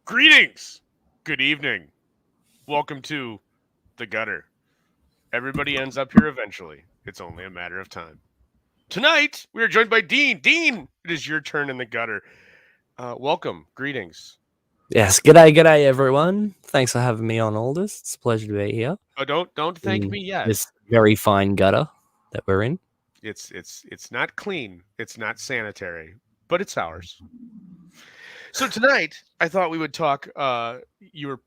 Greetings. Good evening. Welcome to the gutter. Everybody ends up here eventually. It's only a matter of time. Tonight, we are joined by Dean. Dean, it is your turn in the gutter. Welcome. Greetings. Yes, g'day, everyone. Thanks for having me on, Aldous. It's a pleasure to be here Oh, don't thank in me yet. this very fine gutter that we're in. It's not clean. It's not sanitary, but it's ours. So tonight, I thought we would talk. You were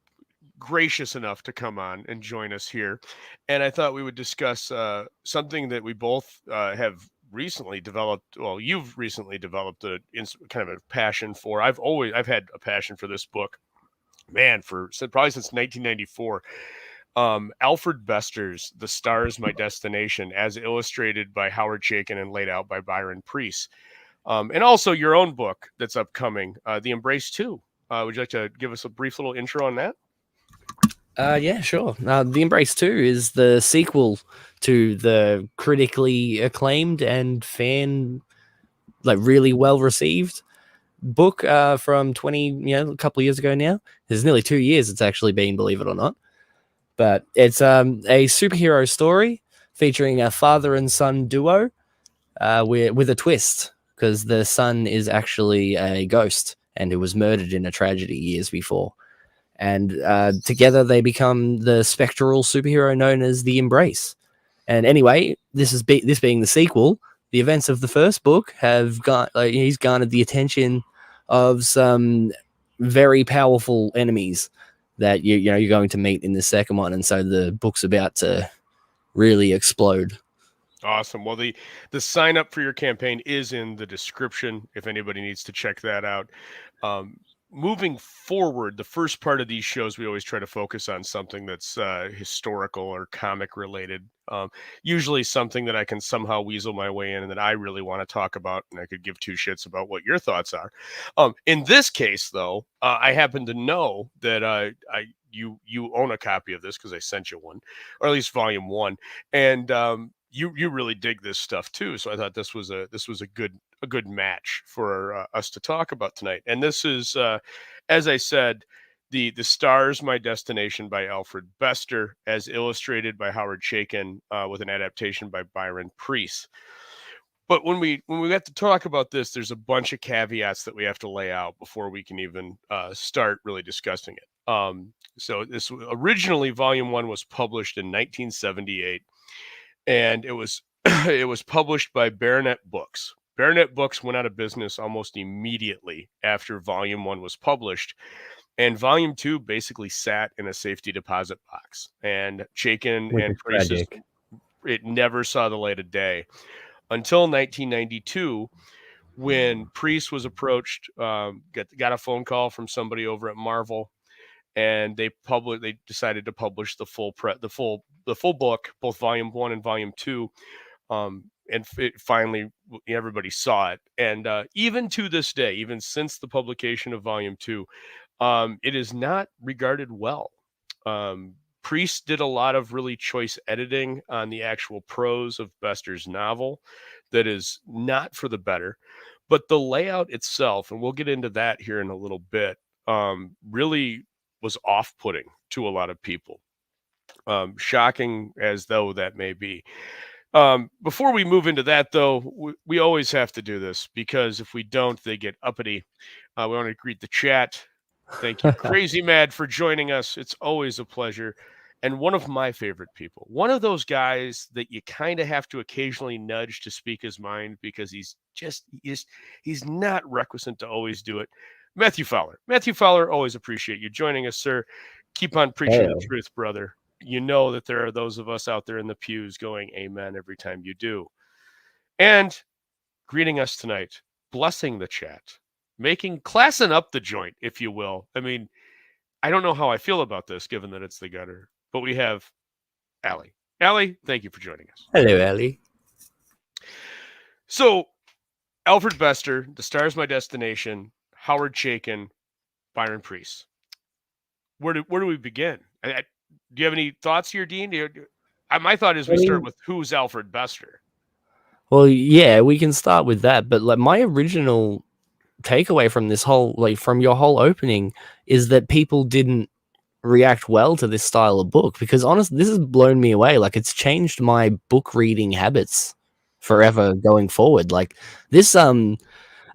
gracious enough to come on and join us here. And I thought we would discuss something that we both have recently developed. Well, you've recently developed kind of a passion for. I've had a passion for this book, man, probably since 1994. Alfred Bester's "The Stars My Destination," as illustrated by Howard Chaykin and laid out by Byron Priest. And also your own book that's upcoming, The Embrace 2. Would you like to give us a brief little intro on that? Yeah, sure. The Embrace 2 is the sequel to the critically acclaimed and really well received book from a couple of years ago now. It's nearly 2 years it's actually been, believe it or not. But it's a superhero story featuring a father and son duo with a twist, because the son is actually a ghost and who was murdered in a tragedy years before. And together they become the spectral superhero known as the Embrace. And anyway, this being the sequel, the events of the first book have he's garnered the attention of some very powerful enemies that you're going to meet in the second one, and so the book's about to really explode. Awesome. Well, the sign up for your campaign is in the description if anybody needs to check that out. Moving forward, the first part of these shows, we always try to focus on something that's historical or comic related. Usually something that I can somehow weasel my way in and that I really want to talk about, and I could give two shits about what your thoughts are. In this case, though, I happen to know that you own a copy of this because I sent you one, or at least volume 1, and you really dig this stuff too. So I thought this was a good match for us to talk about tonight. And this is, as I said, the Stars My Destination by Alfred Bester, as illustrated by Howard Chaykin, with an adaptation by Byron Priest. But when we got to talk about this, there's a bunch of caveats that we have to lay out before we can even start really discussing it. So this originally, volume 1 was published in 1978, and it was it was published by Baronet Books. Baronet Books went out of business almost immediately after volume 1 was published, and volume 2 basically sat in a safety deposit box. And Chaykin and Priest, it never saw the light of day until 1992, when Priest was approached, got a phone call from somebody over at Marvel, and they decided to publish the full book, both volume 1 and volume 2. And finally, everybody saw it. And even to this day, even since the publication of volume 2, it is not regarded well. Priest did a lot of really choice editing on the actual prose of Bester's novel that is not for the better. But the layout itself, and we'll get into that here in a little bit, really was off-putting to a lot of people. Shocking as though that may be. Before we move into that, though, we always have to do this, because if we don't, they get uppity. We want to greet the chat. Thank you, Crazy Mad, for joining us. It's always a pleasure. And one of my favorite people, one of those guys that you kind of have to occasionally nudge to speak his mind, because he's not requisite to always do it. Matthew Fowler. Matthew Fowler, always appreciate you joining us, sir. Keep on preaching the truth, brother. You know that there are those of us out there in the pews going amen every time you do. And greeting us tonight, blessing the chat, classing up the joint, if you will. I mean, I don't know how I feel about this, given that it's the gutter, but we have Allie. Allie, thank you for joining us. Hello, Allie. So, Alfred Bester, The Stars My Destination, Howard Chaykin, Byron Priest. Where do we begin? Do you have any thoughts here, Dean? My thought is we start with who's Alfred Bester. Well, yeah, we can start with that. But like my original takeaway from this whole, like, from your whole opening, is that people didn't react well to this style of book, because honestly, this has blown me away. Like, it's changed my book reading habits forever going forward. Like this, like,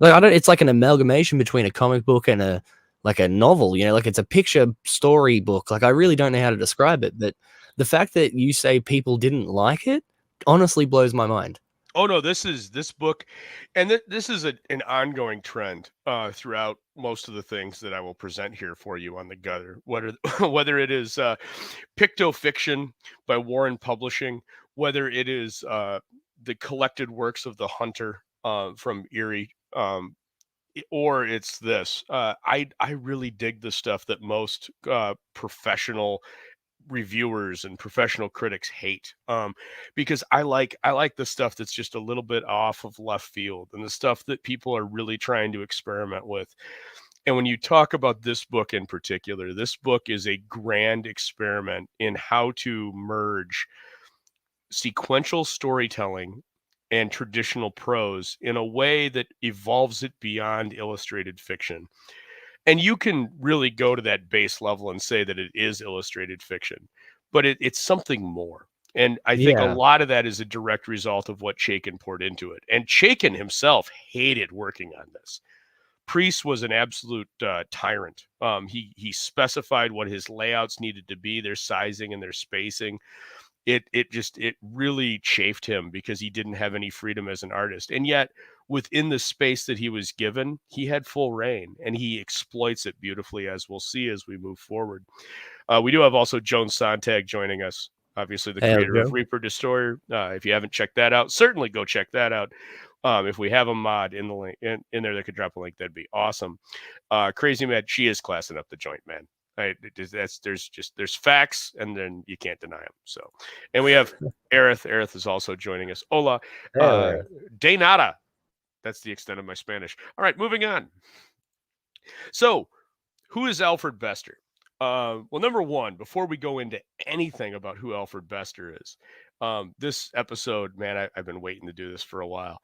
I don't. It's like an amalgamation between a comic book and a, like, a novel. You know, like, it's a picture story book. Like, I really don't know how to describe it, but the fact that you say people didn't like it honestly blows my mind. Oh no, this book, and this is an ongoing trend throughout most of the things that I will present here for you on the gutter. Whether whether it is Pictofiction by Warren Publishing, whether it is the collected works of the Hunter from Erie, or it's this. I really dig the stuff that most professional reviewers and professional critics hate, because I like the stuff that's just a little bit off of left field, and the stuff that people are really trying to experiment with. And when you talk about this book in particular, this book is a grand experiment in how to merge sequential storytelling and traditional prose in a way that evolves it beyond illustrated fiction. And you can really go to that base level and say that it is illustrated fiction, but it's something more. And I think a Yeah, lot of that is a direct result of what Chaykin poured into it. And Chaykin himself hated working on this. Priest was an absolute tyrant. He specified what his layouts needed to be, their sizing and their spacing. It really chafed him because he didn't have any freedom as an artist. And yet, within the space that he was given, he had full reign, and he exploits it beautifully, as we'll see as we move forward. We do have also Joan Sontag joining us, obviously the there we creator of go. Reaper Destroyer. If you haven't checked that out, certainly go check that out. If we have a mod in the link in there that could drop a link, that'd be awesome. Crazy Mad, she is classing up the joint, man. There's facts, and then you can't deny them. So, and we have Aerith. Aerith is also joining us. Hola, There. de nada. That's the extent of my Spanish. All right, moving on. So, who is Alfred Bester? Well, number one, before we go into anything about who Alfred Bester is, this episode, man, I've been waiting to do this for a while.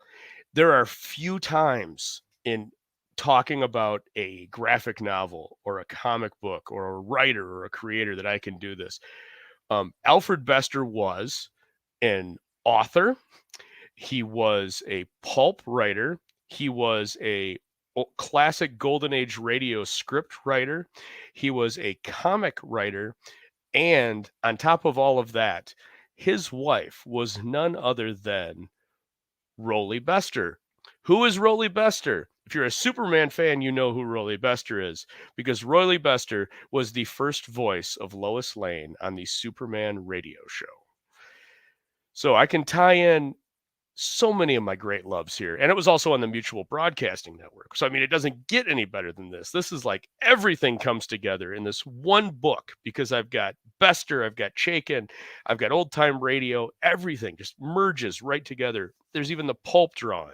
There are few times in talking about a graphic novel or a comic book or a writer or a creator that I can do this. Alfred Bester was an author. He was a pulp writer. He was a classic golden age radio script writer. He was a comic writer. And on top of all of that, his wife was none other than Rolly Bester. Who is Rolly Bester? If you're a Superman fan, you know who Rolly Bester is, because Rolly Bester was the first voice of Lois Lane on the Superman radio show. So I can tie in so many of my great loves here. And it was also on the Mutual Broadcasting Network. So, I mean, it doesn't get any better than this. This is like everything comes together in this one book, because I've got Bester, I've got Chaykin, I've got old time radio, everything just merges right together. There's even the pulp drawn.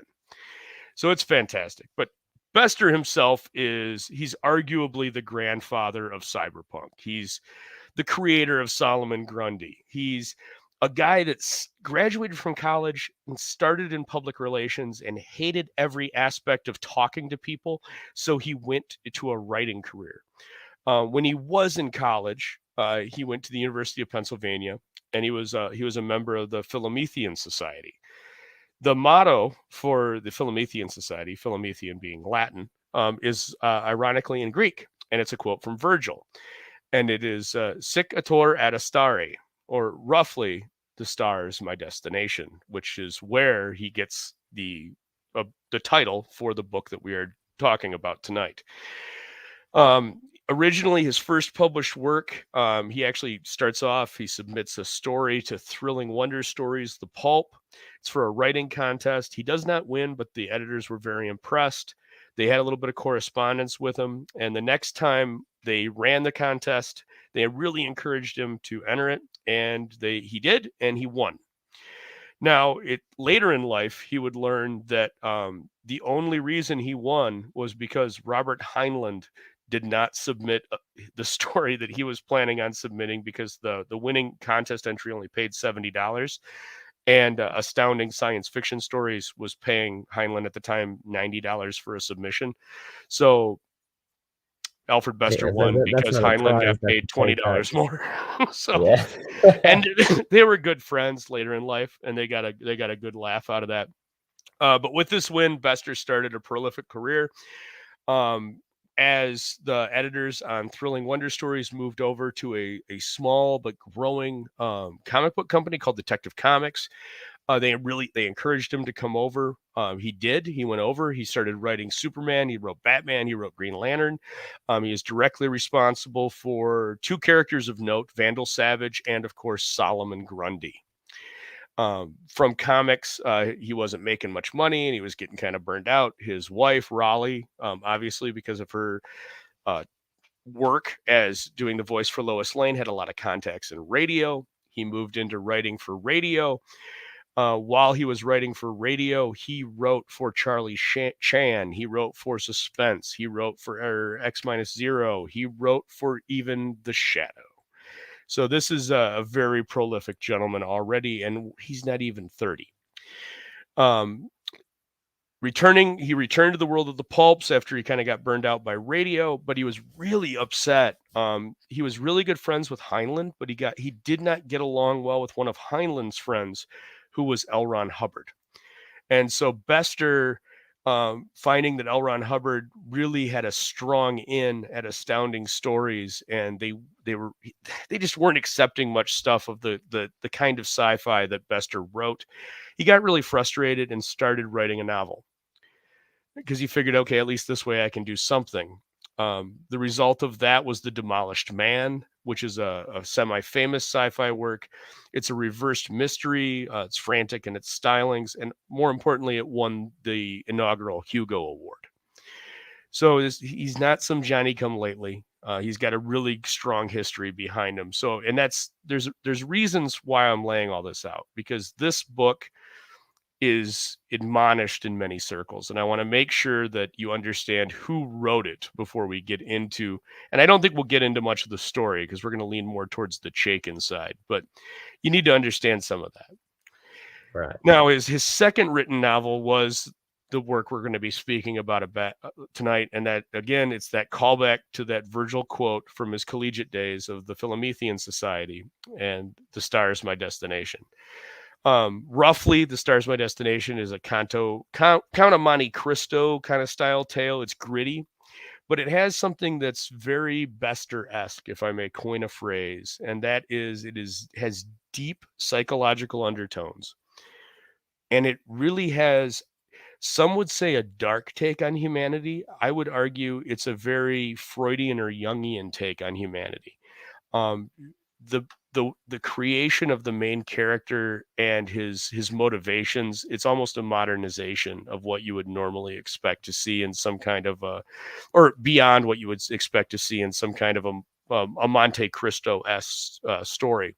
So it's fantastic. But Bester himself he's arguably the grandfather of cyberpunk. He's the creator of Solomon Grundy. He's a guy that's graduated from college and started in public relations and hated every aspect of talking to people. So he went to a writing career. When he was in college, he went to the University of Pennsylvania, and he was a member of the Philomethian Society. The motto for the Philomethian Society, Philomethian being Latin, is ironically in Greek, and it's a quote from Virgil, and it is "Sic ator ad astare," or roughly, "the stars my destination," which is where he gets the title for the book that we are talking about tonight. Originally, his first published work, he actually starts off, he submits a story to Thrilling Wonder Stories, the pulp. It's for a writing contest. He does not win, but the editors were very impressed. They had a little bit of correspondence with him. And the next time they ran the contest, they really encouraged him to enter it. And he did, and he won. Now, later in life, he would learn that the only reason he won was because Robert Heinlein did not submit the story that he was planning on submitting, because the winning contest entry only paid $70. And Astounding Science Fiction Stories was paying Heinlein at the time $90 for a submission. So Alfred Bester Yeah, won that's because not a Heinlein got prize. That's paid a cheap $20 more. So, Yeah. and they were good friends later in life, and they got a good laugh out of that. But with this win, Bester started a prolific career. As the editors on Thrilling Wonder Stories moved over to a small but growing comic book company called Detective Comics, they encouraged him to come over. He did. He went over. He started writing Superman. He wrote Batman. He wrote Green Lantern. He is directly responsible for two characters of note: Vandal Savage and, of course, Solomon Grundy. From comics, he wasn't making much money and he was getting kind of burned out. His wife, Raleigh, obviously because of her uh, work as doing the voice for Lois Lane, had a lot of contacts in radio. He moved into writing for radio. While he was writing for radio, he wrote for Charlie Chan. He wrote for Suspense. He wrote for X-0. He wrote for even The Shadow. So this is a very prolific gentleman already, and he's not even 30. Um, he returned to the world of the pulps after he kind of got burned out by radio, but he was really upset. He was really good friends with Heinlein, but he did not get along well with one of Heinlein's friends, who was L. Ron Hubbard. And so Bester, finding that L. Ron Hubbard really had a strong in at Astounding Stories, and they just weren't accepting much stuff of the kind of sci-fi that Bester wrote, he got really frustrated and started writing a novel because he figured, okay, at least this way I can do something. The result of that was The Demolished Man, which is a semi-famous sci-fi work. It's a reversed mystery. It's frantic in its stylings, and more importantly, it won the inaugural Hugo Award. So he's not some Johnny come lately. He's got a really strong history behind him. So, and there's reasons why I'm laying all this out, because this book is admonished in many circles, and I want to make sure that you understand who wrote it before we get into, and I don't think we'll get into much of the story because we're going to lean more towards the Chaykin side, but you need to understand some of that. Right. Now, his second written novel was the work we're going to be speaking about tonight, and that, again, it's that callback to that Virgil quote from his collegiate days of the Philomethean Society and The Stars My Destination. Roughly, The Stars My Destination is a Count of Monte Cristo kind of style tale. It's gritty, but it has something that's very Bester-esque, if I may coin a phrase, and that is has deep psychological undertones. And it really has, some would say, a dark take on humanity. I would argue it's a very Freudian or Jungian take on humanity. Um, the the creation of the main character and his motivations, it's almost a modernization of what you would normally expect to see in some kind of or beyond what you would expect to see in some kind of a Monte Cristo-esque story.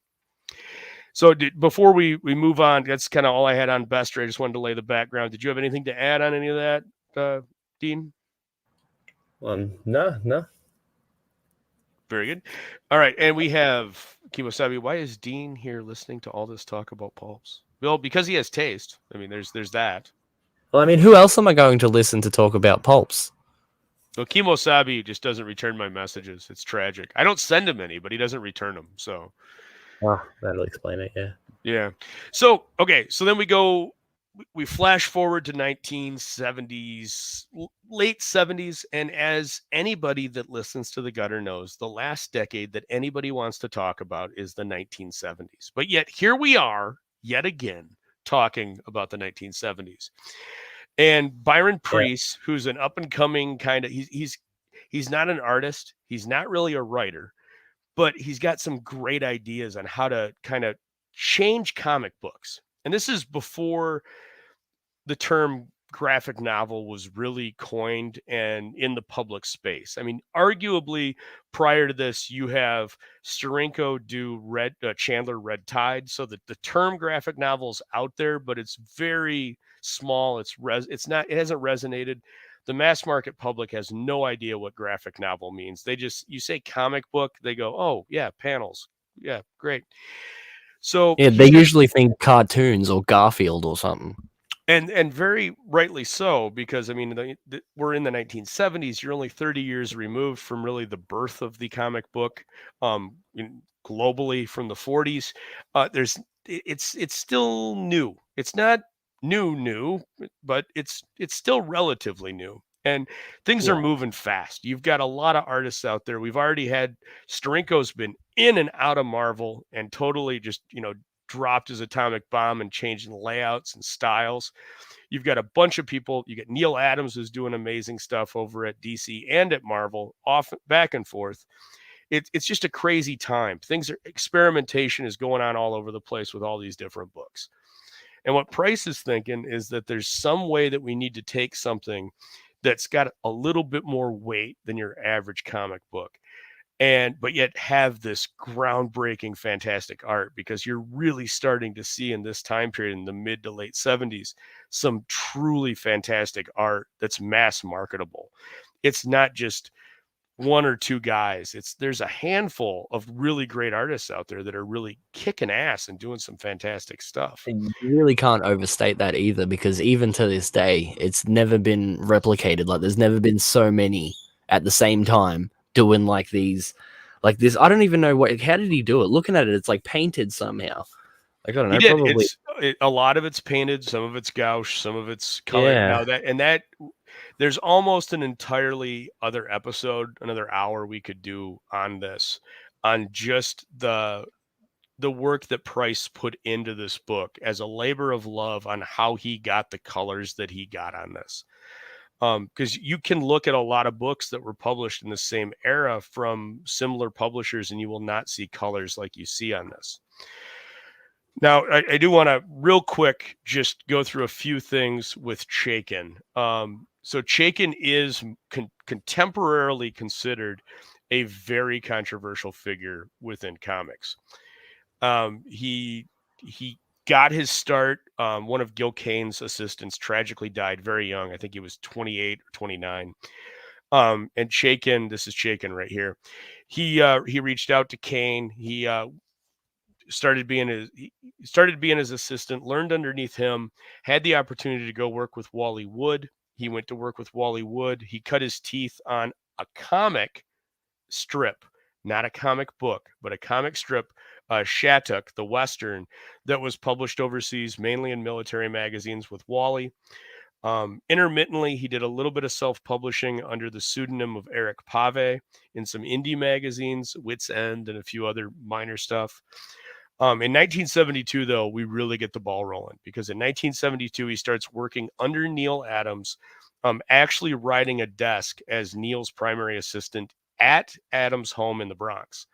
So before we move on, that's kind of all I had on Bester. I just wanted to lay the background. Did you have anything to add on any of that, Dean? No. Very good. All right, and we have Kimosabi. Why is Dean here listening to all this talk about pulps? Well, because he has taste. I mean, there's that. Well, I mean, who else am I going to listen to talk about pulps? Well, Kimosabi just doesn't return my messages. It's tragic. I don't send him any, but he doesn't return them. So, That'll explain it. Yeah. yeah. So, okay. So then we flash forward to 1970s, late 70s, and as anybody that listens to the Gutter knows, the last decade that anybody wants to talk about is the 1970s. But yet here we are yet again talking about the 1970s. And Byron Priest, who's an up and coming kind of, he's not an artist, he's not really a writer, but he's got some great ideas on how to kind of change comic books. And this is before the term graphic novel was really coined and in the public space. I mean, arguably prior to this, you have Steranko do Chandler Red Tide, so that the term graphic novel is out there, but it's very small. It hasn't resonated. The mass market public has no idea what graphic novel means. You say comic book, they go, oh yeah, panels, yeah, great. So Yeah, he they did, usually think cartoons or Garfield or something. and very rightly so, because I mean, we're in the 1970s. You're only 30 years removed from really the birth of the comic book, globally from the 40s. It's still new. It's not new, but it's still relatively new. And things are Yeah. moving fast. You've got a lot of artists out there. We've already had Steranko's been in and out of Marvel and totally just, dropped his atomic bomb and changing layouts and styles. You've got a bunch of people. You got Neil Adams who's doing amazing stuff over at DC and at Marvel, off back and forth. It's just a crazy time. Experimentation is going on all over the place with all these different books. And what Price is thinking is that there's some way that we need to take something that's got a little bit more weight than your average comic book, but yet have this groundbreaking fantastic art, because you're really starting to see in this time period in the mid to late 70s some truly fantastic art that's mass marketable. It's not just one or two guys. There's a handful of really great artists out there that are really kicking ass and doing some fantastic stuff. And you really can't overstate that either, because even to this day, it's never been replicated. Like, there's never been so many at the same time doing like these, like this. I don't even know how did he do it? Looking at it, it's like painted somehow. Like, I don't He know, did. probably. A lot of it's painted, some of it's gouache, some of it's colored. Yeah. Now that there's almost an entirely other episode, another hour we could do on this, on just the work that Price put into this book as a labor of love, on how he got the colors that he got on this. Because you can look at a lot of books that were published in the same era from similar publishers, and you will not see colors like you see on this. Now, I do want to real quick just go through a few things with Chaykin. So Chaykin is contemporarily considered a very controversial figure within comics. He got his start. One of Gil Kane's assistants tragically died very young. I think he was 28 or 29. And Chaykin, this is Chaykin right here. He reached out to Kane. He started being his assistant, learned underneath him, had the opportunity to go work with Wally Wood. He went to work with Wally Wood. He cut his teeth on a comic strip, not a comic book, but a comic strip, Shattuck, the Western, that was published overseas, mainly in military magazines with Wally. Intermittently, he did a little bit of self-publishing under the pseudonym of Eric Pave in some indie magazines, Wits End, and a few other minor stuff. In 1972, though, we really get the ball rolling, because in 1972, he starts working under Neil Adams, actually riding a desk as Neil's primary assistant at Adams' home in the Bronx.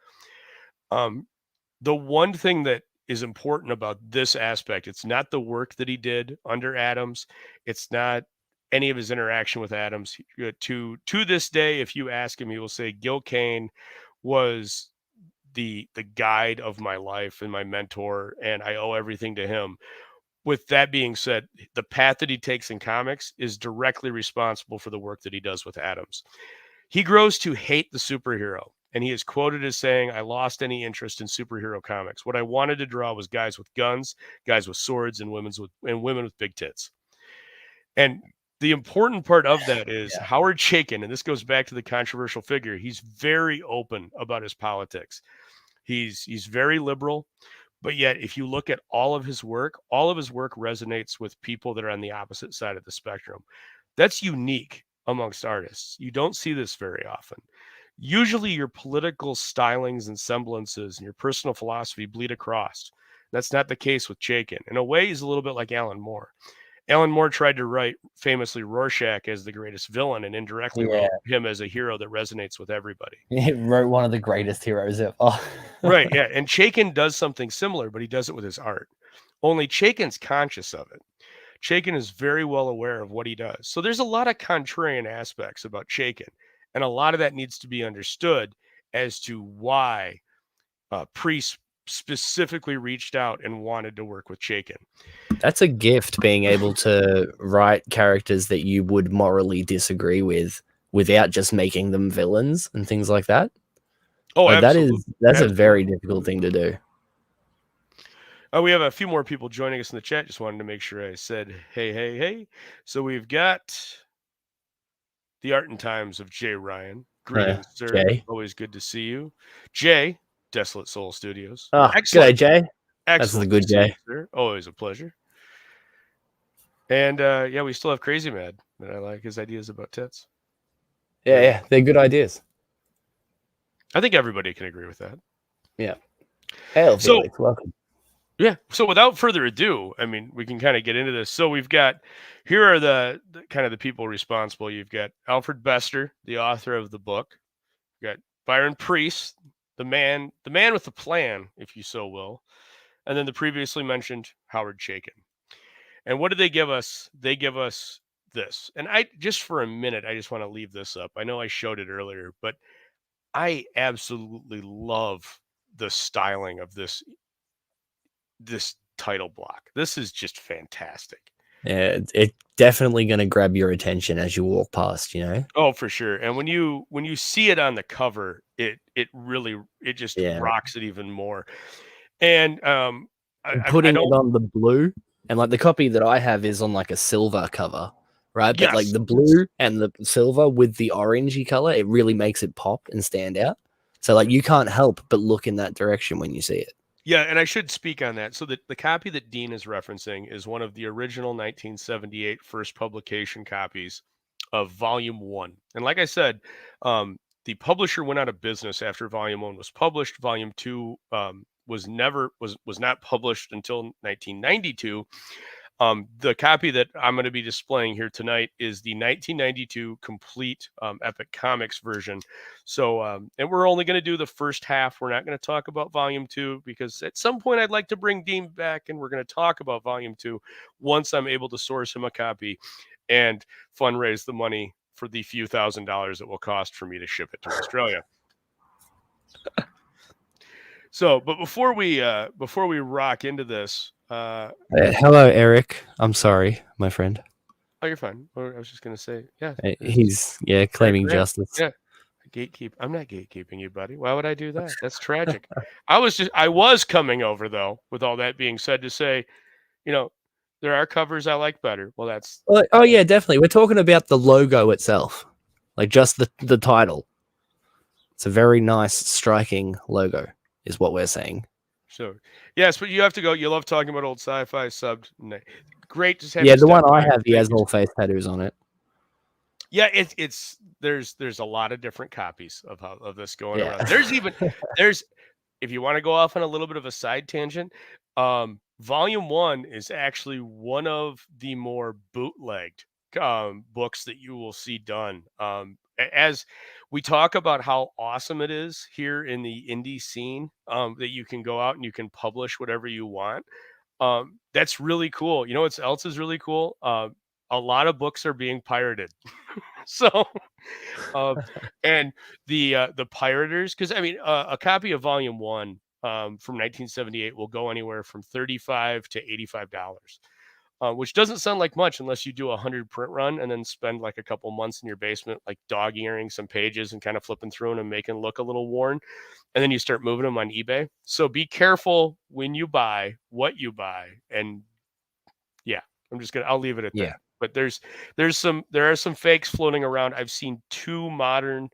The one thing that is important about this aspect, it's not the work that he did under Adams. It's not any of his interaction with Adams. To this day, if you ask him, he will say Gil Kane was the guide of my life and my mentor, and I owe everything to him. With that being said, the path that he takes in comics is directly responsible for the work that he does with Adams. He grows to hate the superhero, and he is quoted as saying, "I lost any interest in superhero comics. What I wanted to draw was guys with guns, guys with swords, and women with big tits." And the important part of that is Yeah. Howard Chaykin, and this goes back to the controversial figure. He's very open about his politics. He's very liberal, but yet if you look at all of his work resonates with people that are on the opposite side of the spectrum. That's unique amongst artists. You don't see this very often. Usually your political stylings and semblances and your personal philosophy bleed across. That's not the case with Chaykin. In a way, he's a little bit like Alan Moore. Alan Moore tried to write famously Rorschach as the greatest villain, and indirectly Yeah. wrote him as a hero that resonates with everybody. He wrote one of the greatest heroes ever. Right, yeah, and Chaykin does something similar, but he does it with his art. Only Chaykin's conscious of it. Chaykin is very well aware of what he does. So there's a lot of contrarian aspects about Chaykin, and a lot of that needs to be understood as to why Priest specifically reached out and wanted to work with Chaykin. That's a gift, being able to write characters that you would morally disagree with without just making them villains and things like that. Oh, Like, absolutely. that's a very Absolutely. difficult thing to do. We have a few more people joining us in the chat. Just wanted to make sure I said hey, hey, hey. So we've got the Art and Times of Jay Ryan. Greetings, sir. Jay. Always good to see you. Jay, Desolate Soul Studios. Oh, g'day, Excellent. Jay. That's the Excellent to good see you, Jay. sir. Always a pleasure. And yeah, we still have Crazy Mad, and I like his ideas about tits. Yeah, they're good ideas. I think everybody can agree with that. Yeah. Hail, So, Felix. Welcome. yeah. So without further ado, I mean, we can kind of get into this. So we've got here are the kind of the people responsible. You've got Alfred Bester, the author of the book. You've got Byron Priest, the man with the plan, if you so will, and then the previously mentioned Howard Chaykin. And what do they give us? They give us this. And I just for a minute, I just want to leave this up. I know I showed it earlier, but I absolutely love the styling of this title block. This is just fantastic. Yeah, it's definitely going to grab your attention as you walk past, you know? Oh, for sure. And when you see it on the cover, it just Yeah. rocks it even more. And I Putting it don't. on the blue, and like the copy that I have is on like a silver cover, right? But like Yes. the blue and the silver with the orangey color, it really makes it pop and stand out. So like you can't help but look in that direction when you see it. Yeah, and I should speak on that. So the copy that Dean is referencing is one of the original 1978 first publication copies of Volume 1. And like I said, the publisher went out of business after Volume 1 was published. Volume 2 was not published until 1992. The copy that I'm going to be displaying here tonight is the 1992 complete Epic Comics version. So, and we're only going to do the first half. We're not going to talk about Volume 2 because at some point I'd like to bring Dean back and we're going to talk about Volume 2 once I'm able to source him a copy and fundraise the money for the few $1,000s it will cost for me to ship it to Australia. So, but before we rock into this, Hello, Eric. I'm sorry, my friend. oh, you're fine. I was just gonna say, yeah. He's claiming Grant, justice. yeah, gatekeep. I'm not gatekeeping you, buddy. Why would I do that? That's tragic. I was coming over though. With all that being said, to say, you know, there are covers I like better. Well, that's Oh yeah, definitely. We're talking about the logo itself, like just the title. It's a very nice, striking logo, is what we're saying. so. Yes, but you have to go. You love talking about old sci-fi subbed. Great, just have Yeah, you the one step I by. have, he Thank has you. all face tattoos on it. Yeah, it's there's a lot of different copies of this going Yeah. around. There's if you want to go off on a little bit of a side tangent, volume 1 is actually one of the more bootlegged books that you will see done. As we talk about how awesome it is here in the indie scene, that you can go out and you can publish whatever you want. That's really cool. You know what else is really cool? A lot of books are being pirated. So, uh, and the pirators, because I mean, a copy of Volume 1 from 1978 will go anywhere from $35 to $85, which doesn't sound like much unless you do 100 print run and then spend like a couple months in your basement, like dog earing some pages and kind of flipping through them and making them look a little worn, and then you start moving them on eBay. So be careful when you buy what you buy, and yeah, I'll leave it at Yeah. that. But there are some fakes floating around. I've seen 2 modern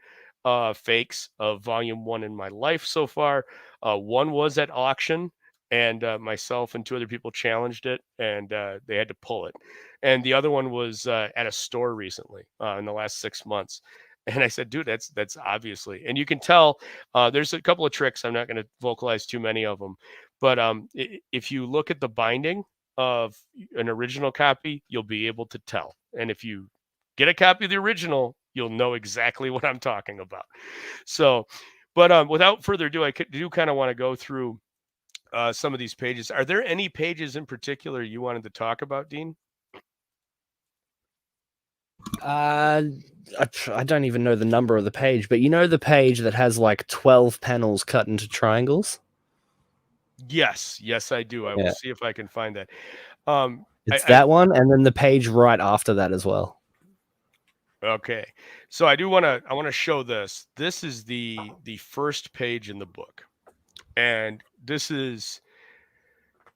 fakes of Volume 1 in my life so far. One was at auction, and myself and 2 other people challenged it, and they had to pull it. And the other one was at a store recently in the last 6 months. And I said, dude, that's obviously, and you can tell there's a couple of tricks. I'm not going to vocalize too many of them, but if you look at the binding of an original copy, you'll be able to tell. And if you get a copy of the original, you'll know exactly what I'm talking about. So, but without further ado, I do kind of want to go through some of these pages. Are there any pages in particular you wanted to talk about, Dean? I don't even know the number of the page, but you know the page that has like 12 panels cut into triangles? Yes, I do. I will Yeah. see if I can find that. It's that one, and then the page right after that as well. Okay. So I want to show this. This is the first page in the book. And this is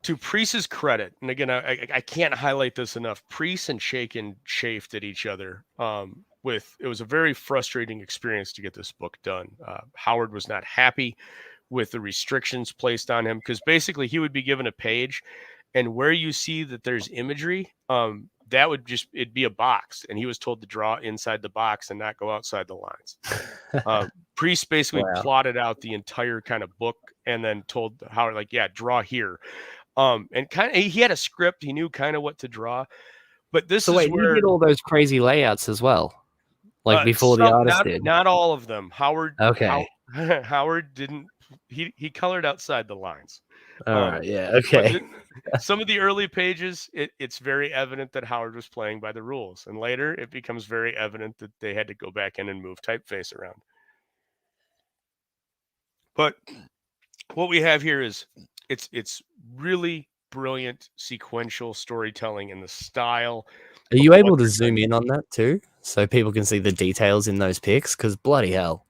to Priest's credit, and again, I can't highlight this enough. Priest and Chaykin chafed at each other. It was a very frustrating experience to get this book done. Howard was not happy with the restrictions placed on him because basically he would be given a page, and where you see that there's imagery, that would just it'd be a box, and he was told to draw inside the box and not go outside the lines. Priest basically Wow. plotted out the entire kind of book and then told Howard, like, yeah, draw here. And kind of he had a script, he knew kind of what to draw, but this So is wait, he where did all those crazy layouts as well, like before the some artist did. not all of them. Okay. Howard didn't he colored outside the lines. All Um, right. Yeah. but Okay. some of the early pages, it's very evident that Howard was playing by the rules, and later it becomes very evident that they had to go back in and move typeface around. But what we have here is it's really brilliant sequential storytelling in the style Are of you what able to they're trying zoom to in do. on that too, so people can see the details in those pics? Because bloody hell.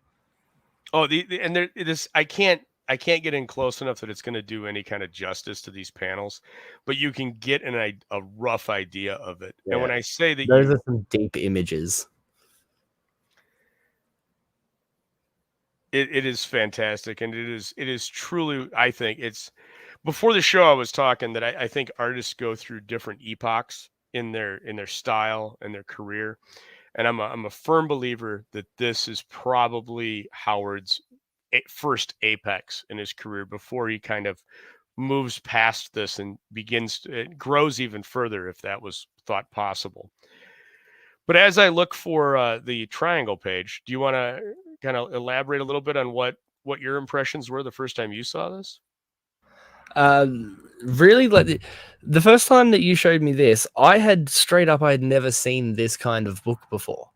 Oh, and there this I can't get in close enough that it's going to do any kind of justice to these panels, but you can get a rough idea of it. And Yeah. when I say that Those are some deep images. it is fantastic, and it is truly, I think it's before the show I was talking that I think artists go through different epochs in their style and their career. And I'm a firm believer that this is probably Howard's first apex in his career before he kind of moves past this and it grows even further if that was thought possible. But as I look for the triangle page, do you want to kind of elaborate a little bit on what your impressions were the first time you saw this? Really, like the first time that you showed me this, I had straight up, I had never seen this kind of book before.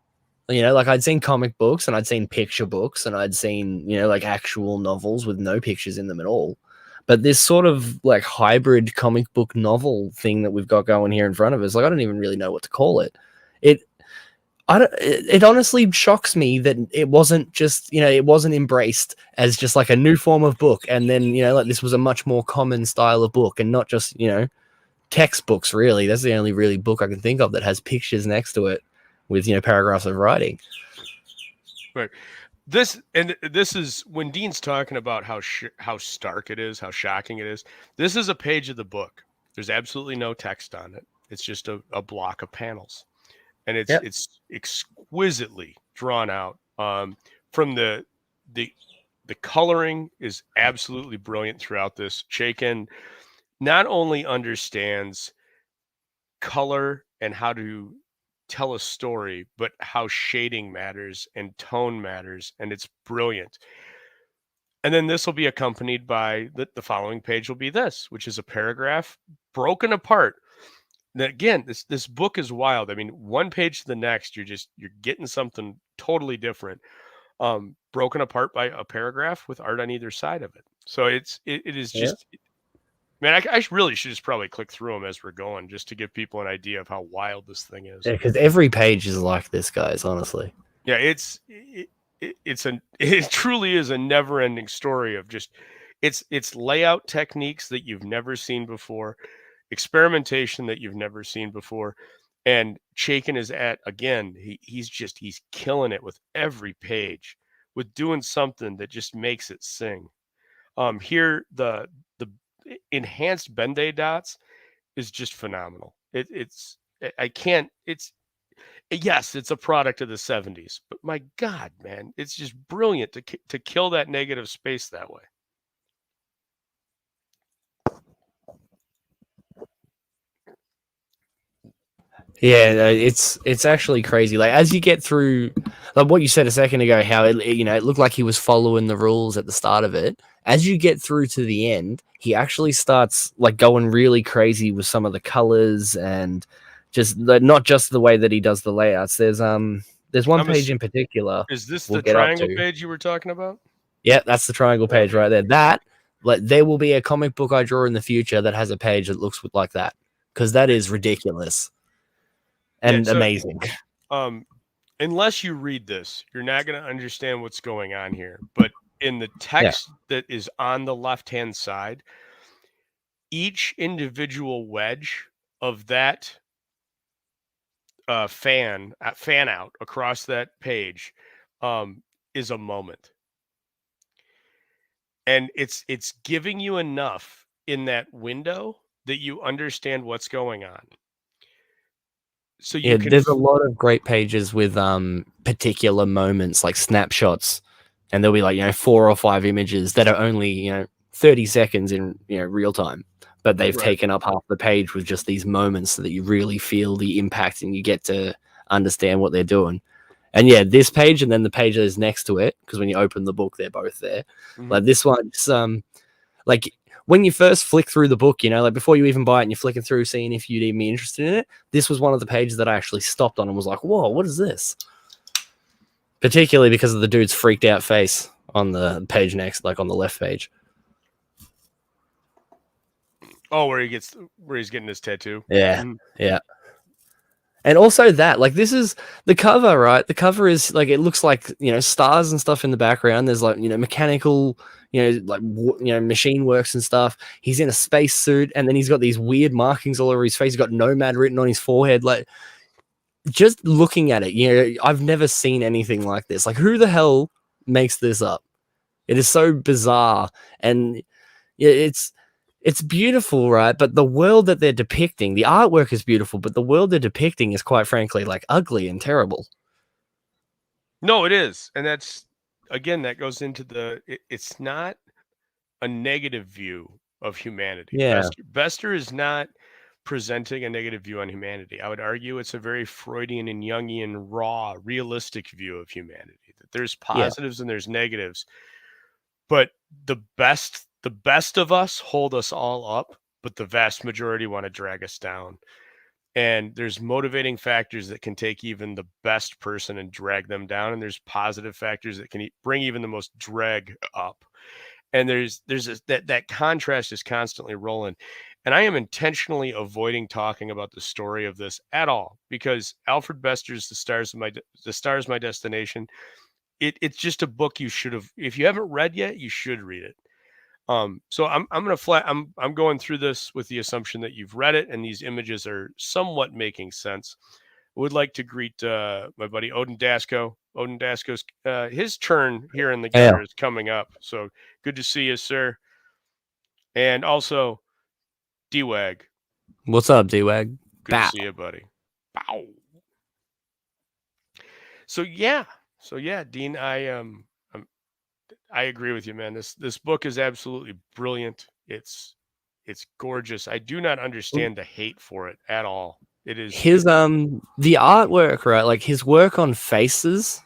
You know, like I'd seen comic books and I'd seen picture books and I'd seen, you know, like actual novels with no pictures in them at all. But this sort of like hybrid comic book novel thing that we've got going here in front of us, like I don't even really know what to call it. It it honestly shocks me that it wasn't just, you know, it wasn't embraced as just like a new form of book. And then, you know, like this was a much more common style of book and not just, you know, textbooks, really. That's the only really book I can think of that has pictures next to it with, you know, paragraphs of writing. Right. This is when Dean's talking about how stark it is, how shocking it is. This is a page of the book. There's absolutely no text on it. It's just a block of panels, and Yep. it's exquisitely drawn out. From the the coloring is absolutely brilliant throughout this. Chaykin not only understands color and how to tell a story, but how shading matters and tone matters, and it's brilliant. And then this will be accompanied by the following page will be this, which is a paragraph broken apart. Now, again, this book is wild. I mean, one page to the next, you're getting something totally different, broken apart by a paragraph with art on either side of it. So it is Yeah. just, man, I really should just probably click through them as we're going, just to give people an idea of how wild this thing is. Yeah, because every page is like this, guys, honestly. Yeah, it truly is a never-ending story of just it's layout techniques that you've never seen before, experimentation that you've never seen before, and Chaykin is at again. He's killing it with every page, with doing something that just makes it sing. Here the enhanced Ben-Day dots is just phenomenal. I can't. Yes, it's a product of the 70s, but my God, man, it's just brilliant to kill that negative space that way. Yeah, it's actually crazy. Like as you get through, like what you said a second ago, how you know it looked like he was following the rules at the start of it. As you get through to the end, he actually starts like going really crazy with some of the colors and not just the way that he does the layouts. There's one I'm page in particular Is this we'll the get up triangle to. page you were talking about? Yeah, that's the triangle page Okay. right there. That like there will be a comic book I draw in the future that has a page that looks like that because that is ridiculous Yeah, and so amazing. um unless you read this, you're not going to understand what's going on here. But in the Yeah. text that is on the left-hand side, each individual wedge of that fan out across that page um, is a moment, and it's giving you enough in that window that you understand what's going on, so you Yeah, can there's a lot of great pages with particular moments like snapshots, and there'll be like 4 or 5 images that are only 30 seconds in real time, but they've right. taken up half the page with just these moments so that you really feel the impact and you get to understand what they're doing. And yeah, this page and then the page that is next to it, because when you open the book, they're both there. Mhm. Like this one's like when you first flick through the book, like before you even buy it and you're flicking through, seeing if you'd even be interested in it, this was one of the pages that I actually stopped on and was like, whoa, what is this? Particularly because of the dude's freaked out face on the page next, like on the left page. Oh, where he's getting his tattoo. Yeah. Mhm. Yeah. And also that, like, this is the cover, right? The cover is like, it looks like, stars and stuff in the background. There's like, mechanical, like, machine works and stuff. He's in a space suit and then he's got these weird markings all over his face. He's got Nomad written on his forehead. Like, just looking at it, I've never seen anything like this. Like, who the hell makes this up? It is so bizarre. And yeah, it's beautiful, right? But the world that they're depicting, the artwork is beautiful, but the world they're depicting is quite frankly like ugly and terrible. No, it is, and that's again that goes into it's not a negative view of humanity. Yeah. Bester is not presenting a negative view on humanity. I would argue it's a very Freudian and Jungian, raw, realistic view of humanity. That there's Yeah. positives and there's negatives, but the best of us hold us all up, but the vast majority want to drag us down. And there's motivating factors that can take even the best person and drag them down, and there's positive factors that can bring even the most drag up. And that contrast is constantly rolling. And I am intentionally avoiding talking about the story of this at all because Alfred Bester's the stars my destination. It's just a book you should have, if you haven't read yet, you should read it. So I'm gonna flat I'm going through this with the assumption that you've read it and these images are somewhat making sense. I would like to greet my buddy Odin Dasko. Odin Dasko's his turn here in the Yeah. gutter is coming up. So good to see you, sir. And also D-Wag. What's up, D-Wag? Good to Bow. see you, buddy. Bow. So yeah. So yeah, Dean, I agree with you, man. This book is absolutely brilliant. It's gorgeous. I do not understand the hate for it at all. It is His the artwork, right? Like his work on faces,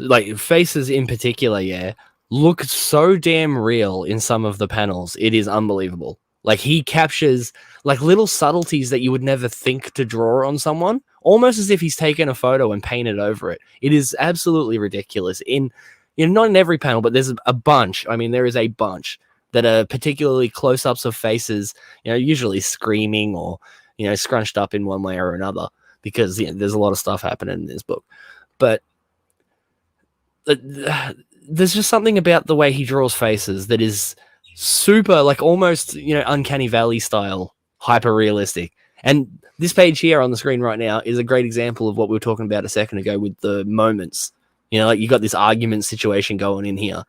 like faces in particular, yeah, look so damn real in some of the panels. It is unbelievable. Like he captures like little subtleties that you would never think to draw on someone, almost as if he's taken a photo and painted over it. It is absolutely ridiculous. Not in every panel, but there's a bunch. I mean, there is a bunch that are particularly close-ups of faces, usually screaming or scrunched up in one way or another, because there's a lot of stuff happening in this book. But there's just something about the way he draws faces that is super, like almost uncanny valley style, hyper realistic. And this page here on the screen right now is a great example of what we were talking about a second ago with the moments. Like you got this argument situation going in here.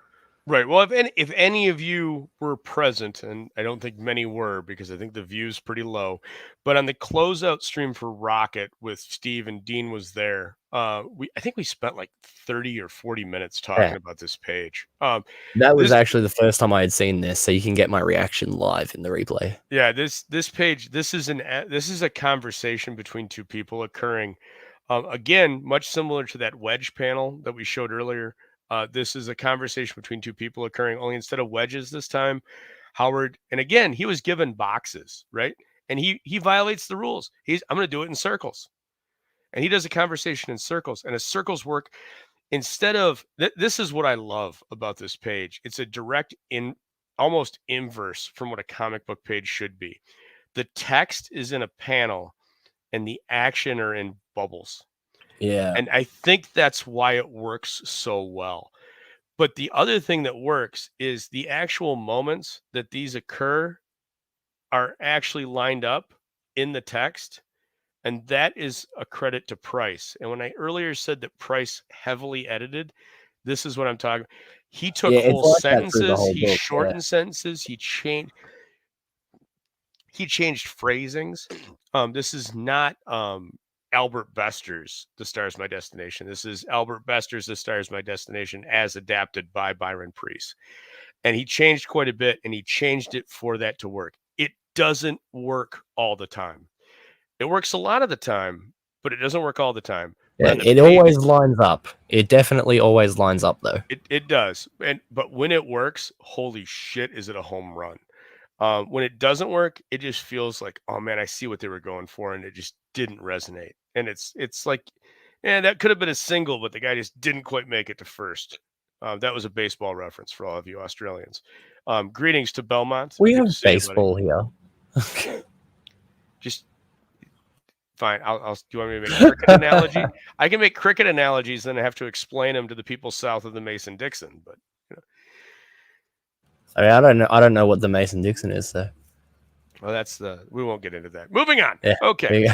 right. Well, if any of you were present, and I don't think many were because I think the view's pretty low, but on the closeout stream for Rocket with Steve and Dean was there. I think we spent like 30 or 40 minutes Yeah. talking about this page. That was This actually the first time I had seen this, so you can get my reaction live in the replay. Yeah, this page, this is a conversation between two people occurring. Again, much similar to that wedge panel that we showed earlier. This is a conversation between two people occurring, only instead of wedges this time, Howard, and again, he was given boxes, right? And he violates the rules. I'm going to do it in circles, and he does a conversation in circles, and his circles work instead of this is what I love about this page. It's a direct almost inverse from what a comic book page should be. The text is in a panel and the action are in bubbles. Yeah. And I think that's why it works so well. But the other thing that works is the actual moments that these occur are actually lined up in the text. And that is a credit to Price. And when I earlier said that Price heavily edited, this is what I'm talking. He took Yeah, it's whole like that through the sentences, whole he book. Yeah. shortened sentences, he changed phrasings. This is not Albert Bester's The Star's My Destination. This is Albert Bester's The Star's My Destination as adapted by Byron Priest. And he changed quite a bit, and he changed it for that to work. It doesn't work all the time. It works a lot of the time, but it doesn't work all the time. But Yeah, on the it page, always lines up. It definitely always lines up, though. it does. But when it works, holy shit, is it a home run? When it doesn't work, it just feels like, oh man, I see what they were going for, and it just didn't resonate. And it's like, yeah, that could have been a single, but the guy just didn't quite make it to first. That was a baseball reference for all of you Australians. Greetings to Belmont. We Good have to see you, buddy. baseball here. Just fine. Do you want me to make a cricket analogy? I can make cricket analogies, then I have to explain them to the people south of the Mason-Dixon. But I mean, I don't know what the Mason-Dixon is, so. well, we won't get into that. Moving on. Yeah, Okay.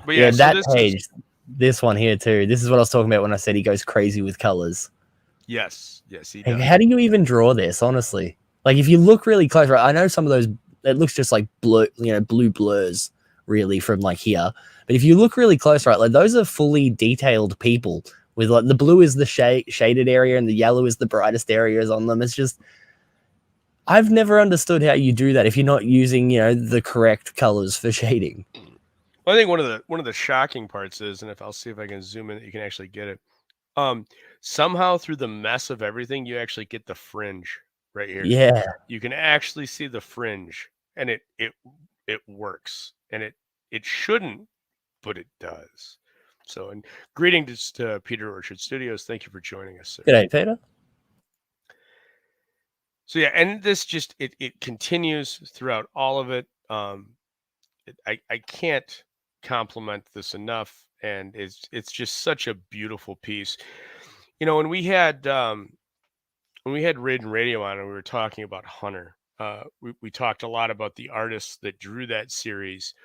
But yeah, so that page, this one here too. This is what I was talking about when I said he goes crazy with colors. Yes, he Like, does. how do you even draw this, honestly? Like, if you look really close, right? I know some of those, it looks just like blue blurs, really, from like here. But if you look really close, right, like those are fully detailed people. With like the blue is the shaded area and the yellow is the brightest areas on them. It's just, I've never understood how you do that if you're not using, the correct colors for shading. Well, I think one of the shocking parts is, and I'll see if I can zoom in, that you can actually get it. Somehow through the mess of everything, you actually get the fringe right here. Yeah, you can actually see the fringe, and it works, and it shouldn't, but it does. So, and greetings to Peter Orchard Studios. Thank you for joining us, sir. G'day, Peter. So yeah, and this just it continues throughout all of it. I can't compliment this enough, and it's just such a beautiful piece. When we had Raiden Radio on and we were talking about Hunter, we talked a lot about the artists that drew that series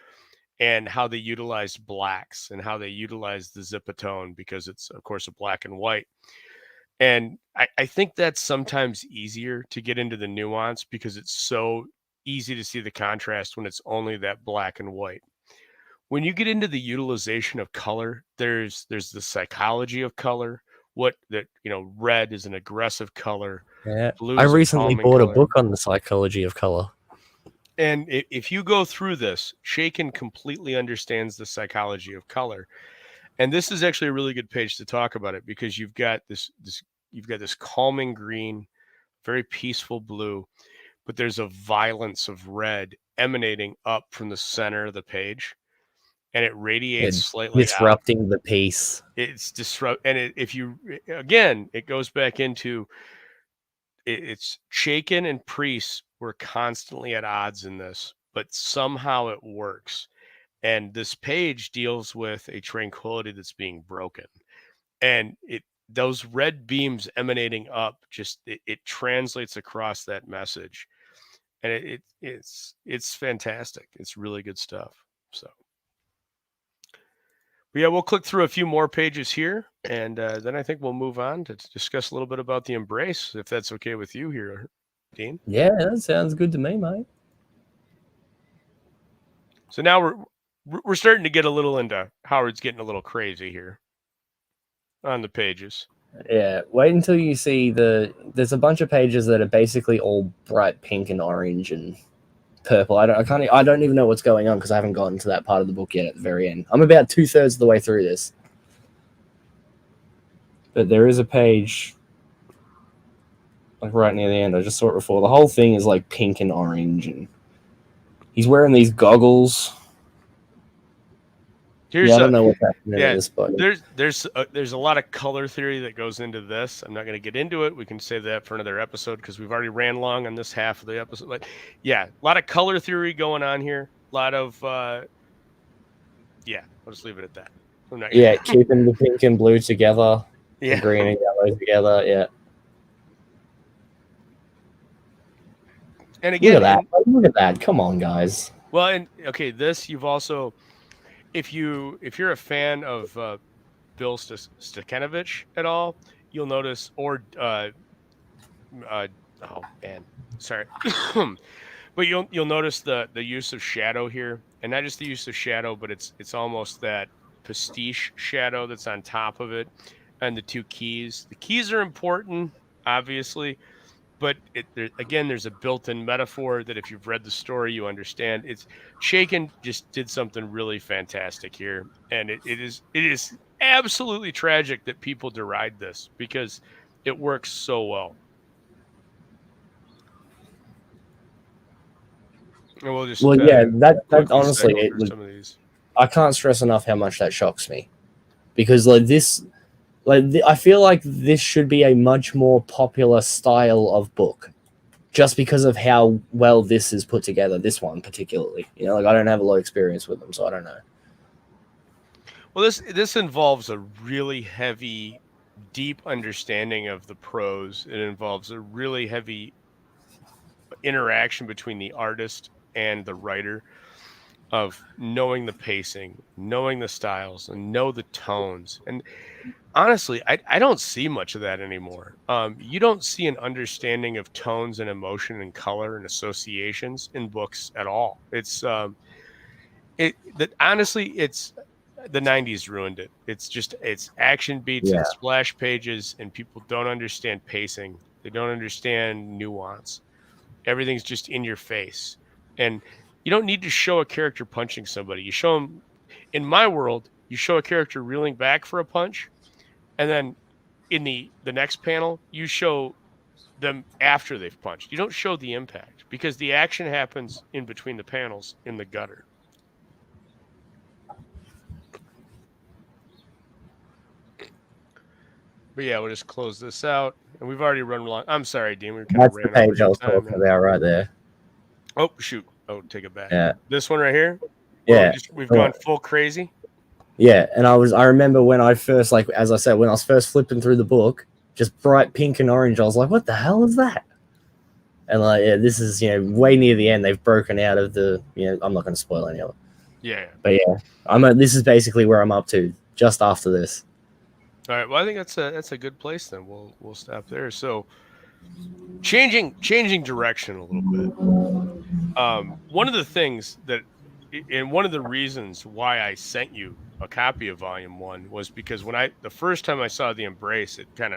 and how they utilized blacks and how they utilized the Zipatone because it's, of course, a black and white. And I think that's sometimes easier to get into the nuance because it's so easy to see the contrast when it's only that black and white. When you get into the utilization of color, there's the psychology of color. Red is an aggressive color. Yeah, Blue I is a recently calming bought a color. book on the psychology of color. And if you go through this, Chaykin completely understands the psychology of color. And this is actually a really good page to talk about it because you've got this calming green, very peaceful blue, but there's a violence of red emanating up from the center of the page, and it radiates slightly disrupting out. The peace. It's it goes back into it's Chaykin and Priest were constantly at odds in this, but somehow it works. And this page deals with a tranquility that's being broken. And those red beams emanating up, just it translates across that message. And it's fantastic. It's really good stuff. So but yeah, we'll click through a few more pages here, and then I think we'll move on to discuss a little bit about the embrace, if that's okay with you here, Dean. Yeah, that sounds good to me, mate. So now we're starting to get a little into Howard's getting a little crazy here on the pages. Yeah, wait until you see there's a bunch of pages that are basically all bright pink and orange and purple. I don't even know what's going on because I haven't gotten to that part of the book yet at the very end. I'm about 2/3 of the way through this. But there is a page like right near the end. I just saw it before. The whole thing is like pink and orange, and he's wearing these goggles. I don't know what's happening at this point. There's a lot of color theory that goes into this. I'm not going to get into it. We can save that for another episode because we've already ran long on this half of the episode. But yeah, a lot of color theory going on here. A lot of I'll just leave it at that. Keeping the pink and blue together. Yeah. The green and yellow together. Yeah. And Look again, at that. and Look at that. Come on, guys. well, and okay, this you've also, if you're a fan of Bill Stakenovich at all, you'll notice, or uh, oh man, sorry, but you'll notice the use of shadow here, and not just the use of shadow, but it's almost that pastiche shadow that's on top of it, and the two keys. The keys are important, obviously, but again, there's a built-in metaphor that if you've read the story, you understand. It's Chaykin just did something really fantastic here, and it is absolutely tragic that people deride this because it works so well. And we'll just Well, yeah, that quickly honestly, cycle through some of these. I can't stress enough how much that shocks me because like this, I feel like this should be a much more popular style of book just because of how well this is put together. This one particularly, like I don't have a lot of experience with them, so I don't know. Well, this involves a really heavy, deep understanding of the prose. It involves a really heavy interaction between the artist and the writer of knowing the pacing, knowing the styles, and know the tones. And honestly, I don't see much of that anymore. You don't see an understanding of tones and emotion and color and associations in books at all. It that honestly, it's the 90s ruined it. It's action beats Yeah, and splash pages, and people don't understand pacing. They don't understand nuance. Everything's just in your face. And you don't need to show a character punching somebody. You show them, in my world, you show a character reeling back for a punch, and then in the next panel, you show them after they've punched. You don't show the impact because the action happens in between the panels in the gutter. But yeah, we'll just close this out. And we've already run long. I'm sorry, Dean. We kind of that's the ran over page I your was time. talking And about right there. oh shoot. Oh, take it back. Yeah, This one right here, where yeah. we've gone full crazy. Yeah, and I remember when I first, like, as I said, when I was first flipping through the book, just bright pink and orange, I was like, what the hell is that? And like, yeah, this is, way near the end. They've broken out of the, I'm not going to spoil any of it, Yeah. but yeah, this is basically where I'm up to just after this. All right. Well, I think that's a good place then. We'll stop there. So changing direction a little bit. One of the things that, and one of the reasons why I sent you a copy of Volume One was because when the first time I saw the Embrace, it kind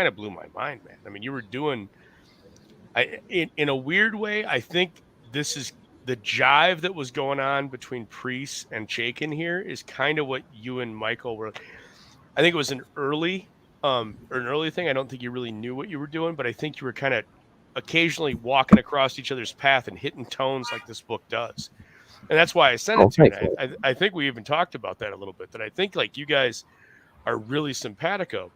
of blew my mind, man. I mean, you were doing, in a weird way, I think this is the jive that was going on between Priest and Chaykin here is kind of what you and Michael were. I think it was an early thing. I don't think you really knew what you were doing, but I think you were kind of occasionally walking across each other's path and hitting tones like this book does. And that's why I sent it Oh, to you. thanks, And man. I think we even talked about that a little bit, that I think like you guys are really simpatico.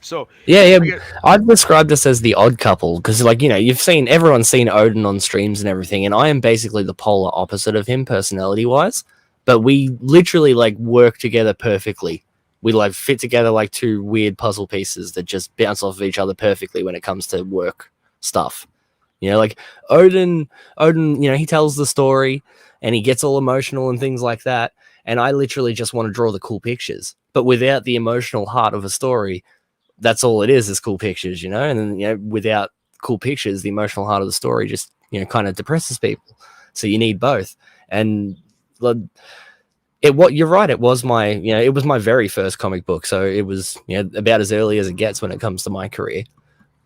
So Yeah, yeah. I get, I've described this as the odd couple because, like, everyone's seen Odin on streams and everything, and I am basically the polar opposite of him personality wise. But we literally like work together perfectly. We like fit together like two weird puzzle pieces that just bounce off of each other perfectly when it comes to work stuff. Like Odin, he tells the story and he gets all emotional and things like that. And I literally just want to draw the cool pictures, but without the emotional heart of a story. That's all it is cool pictures, and then without cool pictures, the emotional heart of the story just kind of depresses people. So you need both. And you're right, it was my very first comic book, so it was about as early as it gets when it comes to my career.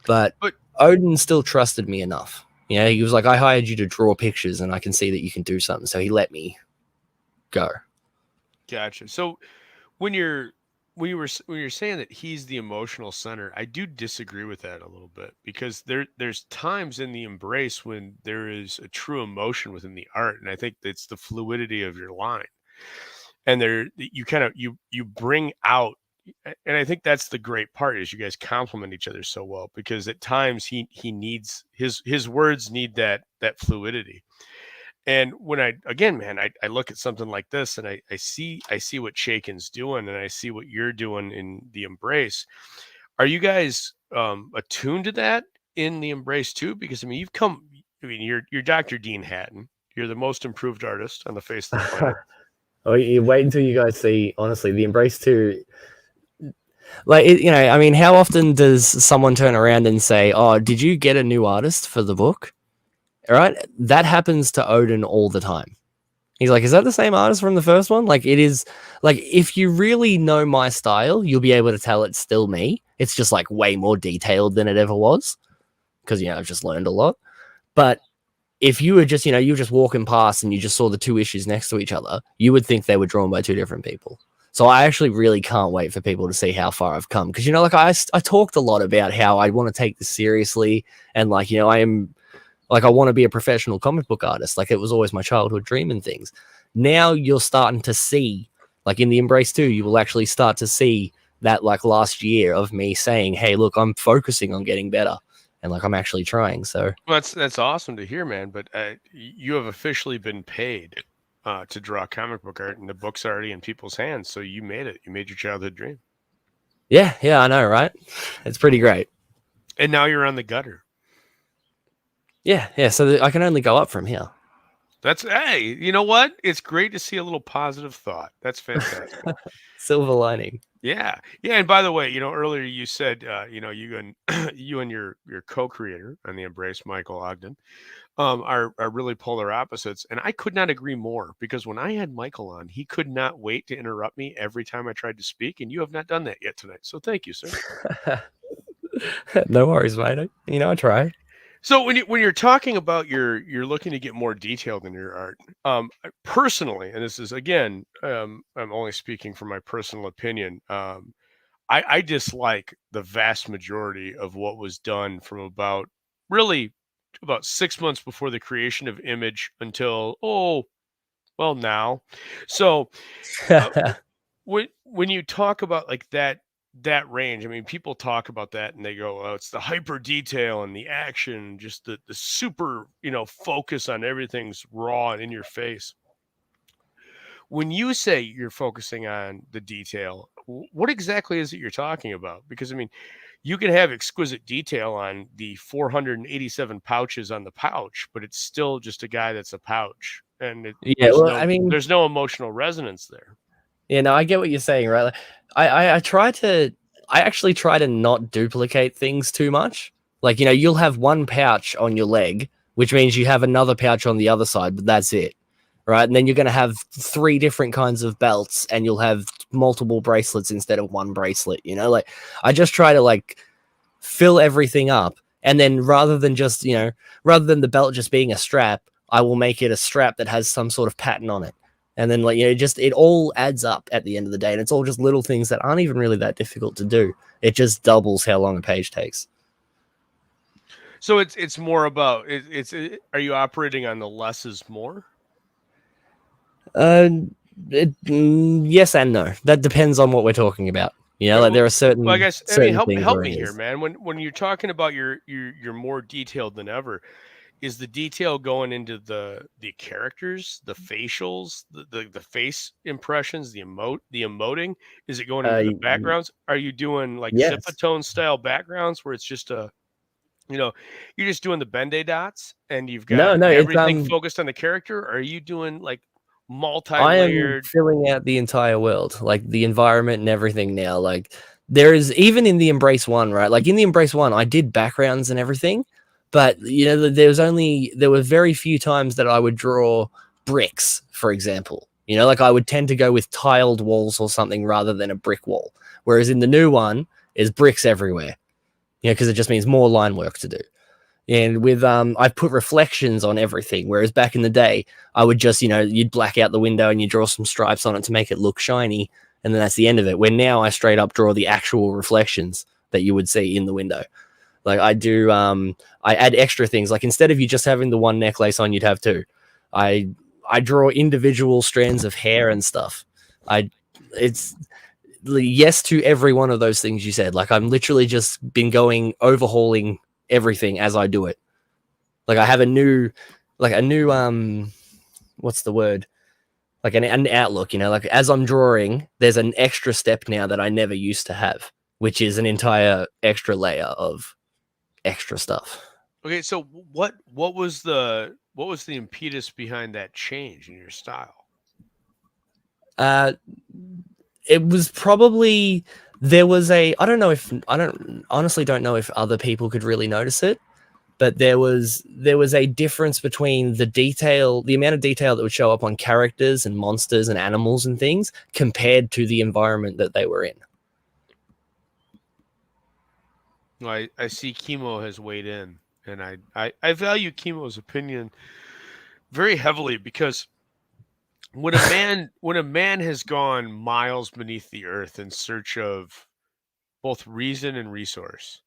But but Odin still trusted me enough. He was like, I hired you to draw pictures and I can see that you can do something, so he let me go. gotcha. So when you're saying that he's the emotional center, I do disagree with that a little bit because there's times in the Embrace when there is a true emotion within the art, and I think it's the fluidity of your line, and there you kind of you bring out, and I think that's the great part is you guys complement each other so well because at times he needs his words need that fluidity. And when again, man, I look at something like this and I see what Chaykin's doing and I see what you're doing in the Embrace. Are you guys attuned to that in the Embrace too? Because I mean, I mean, you're Dr. Dean Hatton. You're the most improved artist on the face of the planet. Oh, you wait until you guys see, honestly, the Embrace 2. Like, I mean, how often does someone turn around and say, oh, did you get a new artist for the book? All right. That happens to Odin all the time. He's like, is that the same artist from the first one? Like, it is. Like, if you really know my style, you'll be able to tell it's still me. It's just like way more detailed than it ever was because, I've just learned a lot. But if you were just, you were just walking past and you just saw the two issues next to each other, you would think they were drawn by two different people. So I actually really can't wait for people to see how far I've come. Because, like I talked a lot about how I want to take this seriously. And like, I am like, I want to be a professional comic book artist. Like it was always my childhood dream and things. Now you're starting to see, like in the Embrace 2, you will actually start to see that like last year of me saying, hey, look, I'm focusing on getting better. And like I'm actually trying. So well, that's awesome to hear, man. But you have officially been paid to draw comic book art, and the book's already in people's hands. So you made it. You made your childhood dream. Yeah, I know, right? It's pretty great. And now you're on the gutter. Yeah. So I can only go up from here. Hey, you know what? It's great to see a little positive thought. That's fantastic. Silver lining. Yeah. And by the way, earlier you said, you and you and your co-creator on the Embrace, Michael Ogden, are really polar opposites, and I could not agree more. Because when I had Michael on, he could not wait to interrupt me every time I tried to speak, and you have not done that yet tonight. So thank you, sir. No worries, mate. I try. So when you're talking about you're looking to get more detailed in your art, personally, and this is again, I'm only speaking from my personal opinion. I dislike the vast majority of what was done from about 6 months before the creation of Image until now. So when you talk about like that range, I mean, people talk about that and they go, "Oh, it's the hyper detail and the action, just the super, focus on everything's raw and in your face." When you say you're focusing on the detail, what exactly is it you're talking about? Because I mean, you can have exquisite detail on the 487 pouches on the pouch, but it's still just a guy that's a pouch, and Yeah, well, I mean, there's no emotional resonance there. Yeah, no, I get what you're saying, right? Like, I actually try to not duplicate things too much. Like, you'll have one pouch on your leg, which means you have another pouch on the other side, but that's it, right? And then you're going to have 3 different kinds of belts, and you'll have multiple bracelets instead of one bracelet. Like I just try to like fill everything up, and then rather than the belt just being a strap, I will make it a strap that has some sort of pattern on it. And then it all adds up at the end of the day, and it's all just little things that aren't even really that difficult to do. It just doubles how long a page takes. So it's more about are you operating on the less is more? Yes and no. That depends on what we're talking about. Like there are certain. Well, I guess certain help me here, man. When you're talking about you're more detailed than ever. Is the detail going into the characters, the facials, the face impressions, the emoting? Is it going into the backgrounds? Are you doing like Zipatone style backgrounds where it's just you're just doing the Bende dots and you've got everything focused on the character? Or are you doing like multi-layered? I am filling out the entire world, like the environment and everything now. Like there is, even in the Embrace 1, right? Like in the Embrace 1, I did backgrounds and everything. But there were very few times that I would draw bricks, for example. Like I would tend to go with tiled walls or something rather than a brick wall. Whereas in the new one, is bricks everywhere. Because it just means more line work to do. And with I've put reflections on everything. Whereas back in the day, I would just you'd black out the window and you draw some stripes on it to make it look shiny, and then that's the end of it. Where now I straight up draw the actual reflections that you would see in the window. Like I do, I add extra things. Like instead of you just having the one necklace on, you'd have 2. I draw individual strands of hair and stuff. It's yes to every one of those things you said. Like I'm literally just been overhauling everything as I do it. Like I have a new what's the word? Like an outlook. Like as I'm drawing, there's an extra step now that I never used to have, which is an entire extra layer of extra stuff. Okay, so what was the impetus behind that change in your style? Uh, it was probably there was a I don't honestly don't know if other people could really notice it, but there was a difference between the amount of detail that would show up on characters and monsters and animals and things compared to the environment that they were in. Well, I see Chemo has weighed in, and I value Chemo's opinion very heavily because when a man has gone miles beneath the earth in search of both reason and resource,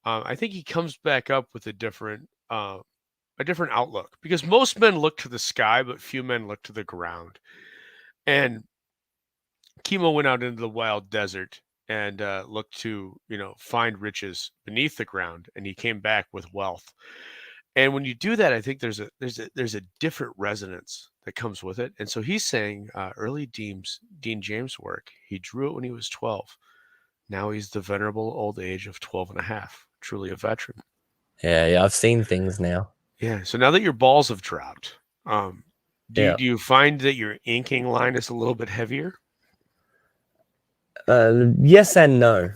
I think he comes back up with a different outlook because most men look to the sky, but few men look to the ground. And Chemo went out into the wild desert and looked to find riches beneath the ground, and he came back with wealth. And when you do that, I think there's a different resonance that comes with it. And so he's saying early Dean James work, he drew it when he was 12. Now he's the venerable old age of 12 and a half, truly a veteran. Yeah, yeah, I've seen things now. Yeah. So now that your balls have dropped, um, Yeah. do you find that your inking line is a little bit heavier? Yes and no.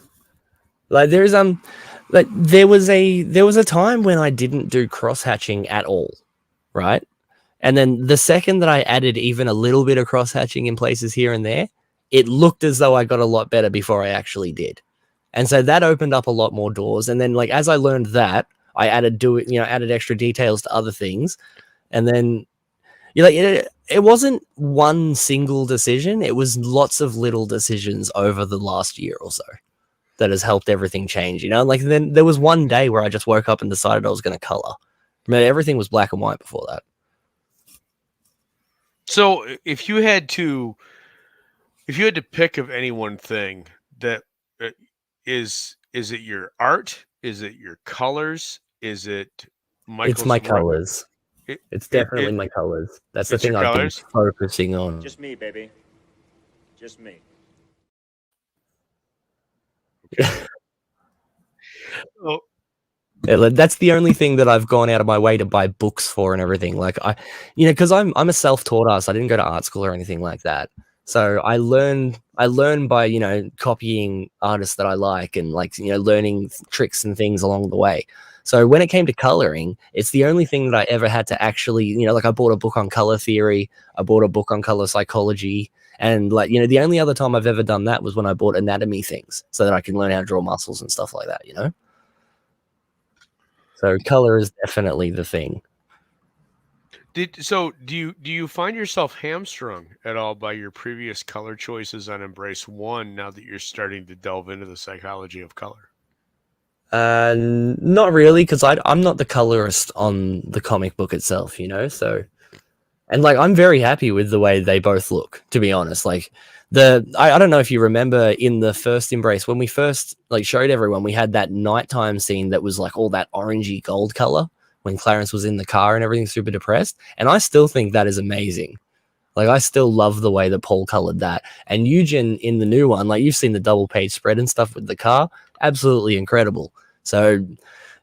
Like there was a time when I didn't do cross hatching at all, right? And then the second that I added even a little bit of cross hatching in places here and there, it looked as though I got a lot better before I actually did. And so that opened up a lot more doors. And then like as I learned that, I added extra details to other things. And then it wasn't one single decision. It was lots of little decisions over the last year or so that has helped everything change. Like then there was one day where I just woke up and decided I was going to color. I mean, everything was black and white before that. So if you had to pick of any one thing that uh, is it your art? Is it your colors? Is it It's Michael's my work? colors. It, It's it, definitely it my colors. That's the it's your thing I've been colors. focusing on. Just me, baby. Just me. Okay. Oh, That's the only thing that I've gone out of my way to buy books for and everything. Like because I'm a self-taught artist. I didn't go to art school or anything like that. So I learn by copying artists that I like and like learning tricks and things along the way. So when it came to coloring, it's the only thing that I ever had to actually like I bought a book on color theory. I bought a book on color psychology. And like the only other time I've ever done that was when I bought anatomy things so that I can learn how to draw muscles and stuff like that. So color is definitely the thing. do you find yourself hamstrung at all by your previous color choices on Embrace One now that you're starting to delve into the psychology of color? Not really, because I'm not the colorist on the comic book itself. So, and like I'm very happy with the way they both look. To be honest, like I don't know if you remember in the first Embrace when we first like showed everyone, we had that nighttime scene that was like all that orangey gold color when Clarence was in the car and everything super depressed, and I still think that is amazing. Like I still love the way that Paul colored that. And Eugen in the new one, like you've seen the double page spread and stuff with the car, absolutely incredible. So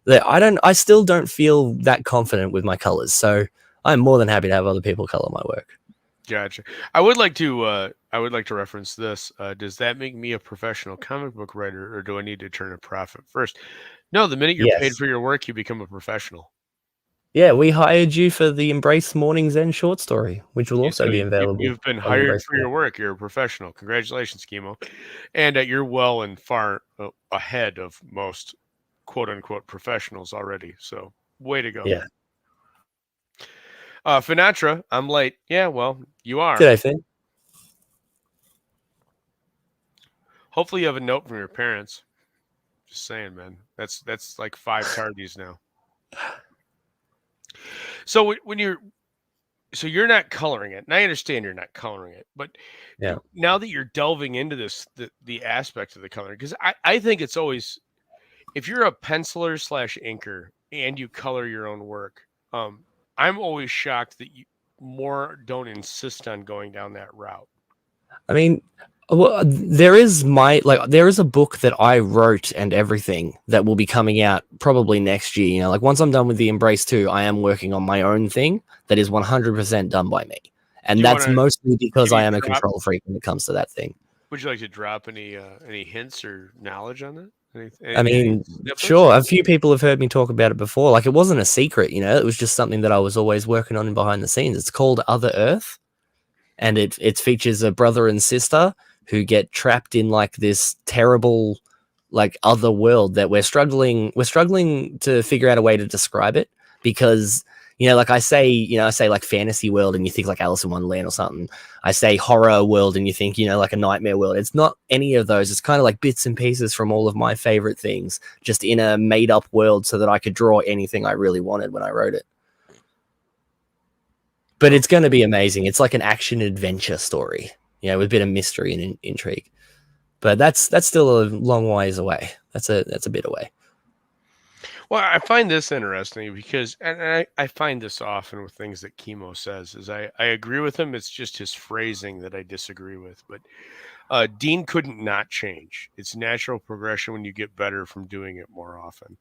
I still don't feel that confident with my colors. So I'm more than happy to have other people color my work. Gotcha. I would like to reference this. Does that make me a professional comic book writer, or do I need to turn a profit first? No, the minute you're paid Yes. for your work, you become a professional. Yeah, we hired you for the Embrace Morning's End short story, which will You, also so be you've available been on the hired Embrace for your Morning. work. You're a professional. Congratulations, Chemo. And you're well and far ahead of most quote unquote professionals already. So way to go. Yeah. Finatra, I'm late. Yeah, well, you are. G'day, Finn. Hopefully you have a note from your parents. Just saying, man. That's like 5 tardies now. So when you're not coloring it, and I understand you're not coloring it, but Yeah. now that you're delving into the aspect of the coloring, because I think it's always if you're a penciler slash inker and you color your own work, I'm always shocked that you more don't insist on going down that route. I mean, Well, there is a book that I wrote and everything that will be coming out probably next year. You know, like once I'm done with the Embrace 2, I am working on my own thing that is 100% done by me. Do And you that's want to? mostly because Can I you am a drop? control freak when it comes to that thing. Would you like to drop any hints or knowledge on that? I Any mean, snippets? sure, a few people have heard me talk about it before. Like it wasn't a secret, you know, it was just something that I was always working on behind the scenes. It's called Other Earth, and it features a brother and sister who get trapped in like this terrible like other world that we're struggling to figure out a way to describe it, because you know, like I say like fantasy world and you think like Alice in Wonderland or something. I say horror world and you think, you know, like a nightmare world. It's not any of those. It's kind of like bits and pieces from all of my favorite things just in a made up world so that I could draw anything I really wanted when I wrote it. But it's going to be amazing. It's like an action adventure story, you know, with a bit of mystery and intrigue. But that's still a long ways away. That's a bit away. Well, I find this interesting because, and I find this often with things that Chemo says, is I agree with him. It's just his phrasing that I disagree with. But Dean couldn't not change. It's natural progression when you get better from doing it more often.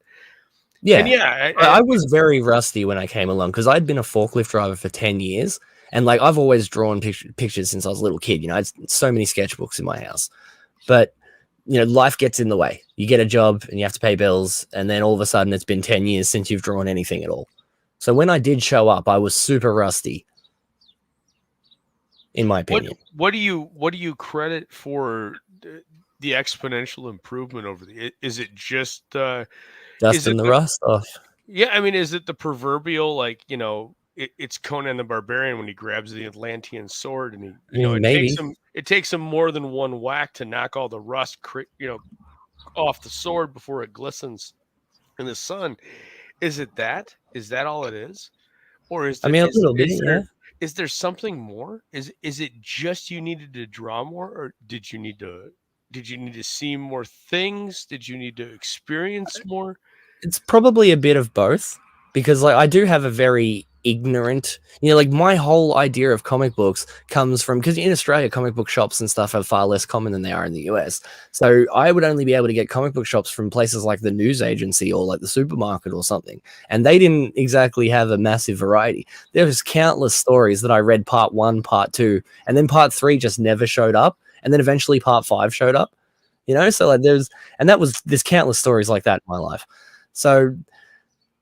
And Yeah, yeah, I was very rusty when I came along because I'd been a forklift driver for 10 years. And like I've always drawn pictures since I was a little kid. You know, I had so many sketchbooks in my house. But, you know, life gets in the way. You get a job and you have to pay bills. And then all of a sudden it's been 10 years since you've drawn anything at all. So when I did show up, I was super rusty, in my opinion. what do you credit for the exponential improvement over the? Is it just is Dusting it the the rust off. yeah? I mean, is it the proverbial like it's Conan the Barbarian when he grabs the Atlantean sword and I mean, maybe. it takes him more than one whack to knock all the rust off the sword before it glistens in the sun. Is it that? Is that all it is? Or I mean, a little bit, yeah. is there something more? Is it just you needed to draw more, or did you need to see more things? Did you need to experience more? It's probably a bit of both, because like I do have a very ignorant, you know, like my whole idea of comic books comes from, because in Australia comic book shops and stuff are far less common than they are in the US. So I would only be able to get comic book shops from places like the news agency or like the supermarket or something, and they didn't exactly have a massive variety. There was countless stories that I read part 1, part 2, and then part 3 just never showed up, and then eventually part 5 showed up, you know. So like there's countless stories like that in my life. So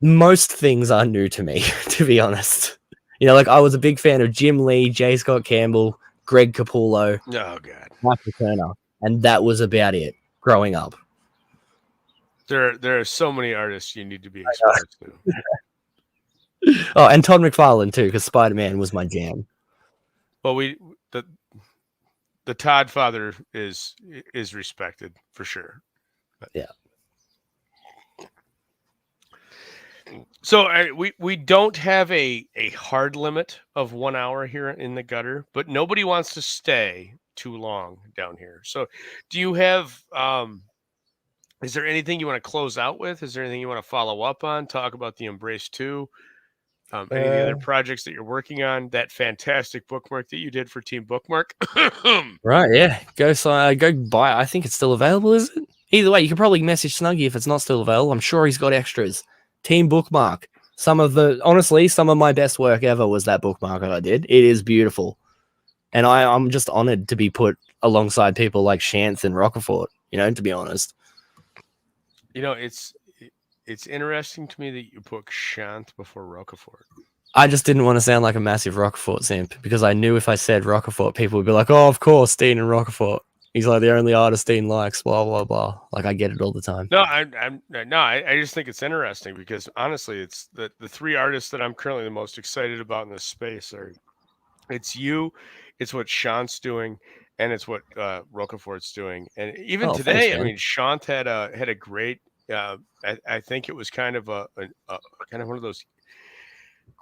most things are new to me, to be honest. You know, like I was a big fan of Jim Lee, J. Scott Campbell, Greg Capullo, Oh God, Michael Turner, and that was about it growing up. there are so many artists you need to be exposed to. Oh, and Todd McFarlane too, because Spider-Man was my jam. Well, the Todd father is respected for sure. But, Yeah. So we don't have a hard limit of 1 hour here in the gutter, but nobody wants to stay too long down here. So do you have is there anything you want to close out with? Is there anything you want to follow up on? Talk about the Embrace 2? Any of the other projects that you're working on? That fantastic bookmark that you did for Team Bookmark? Right, yeah. Go buy it. I think it's still available, is it? Either way, you can probably message Snuggy if it's not still available. I'm sure he's got extras. Team Bookmark. Honestly, some of my best work ever was that bookmark that I did. It is beautiful. And I'm just honored to be put alongside people like Shantz and Rocafort, you know, to be honest. You know, it's interesting to me that you put Shant before Rocafort. I just didn't want to sound like a massive Rocafort simp, because I knew if I said Rocafort, people would be like, oh, of course, Dean and Rocafort. He's like the only artist Dean likes, blah, blah, blah. Like, I get it all the time. No, I just think it's interesting because honestly, it's the three artists that I'm currently the most excited about in this space are it's you, it's what Shant's doing, and it's what Rocafort's doing. And even today, Thanks, I mean, Shant had a great. I think it was kind of a kind of one of those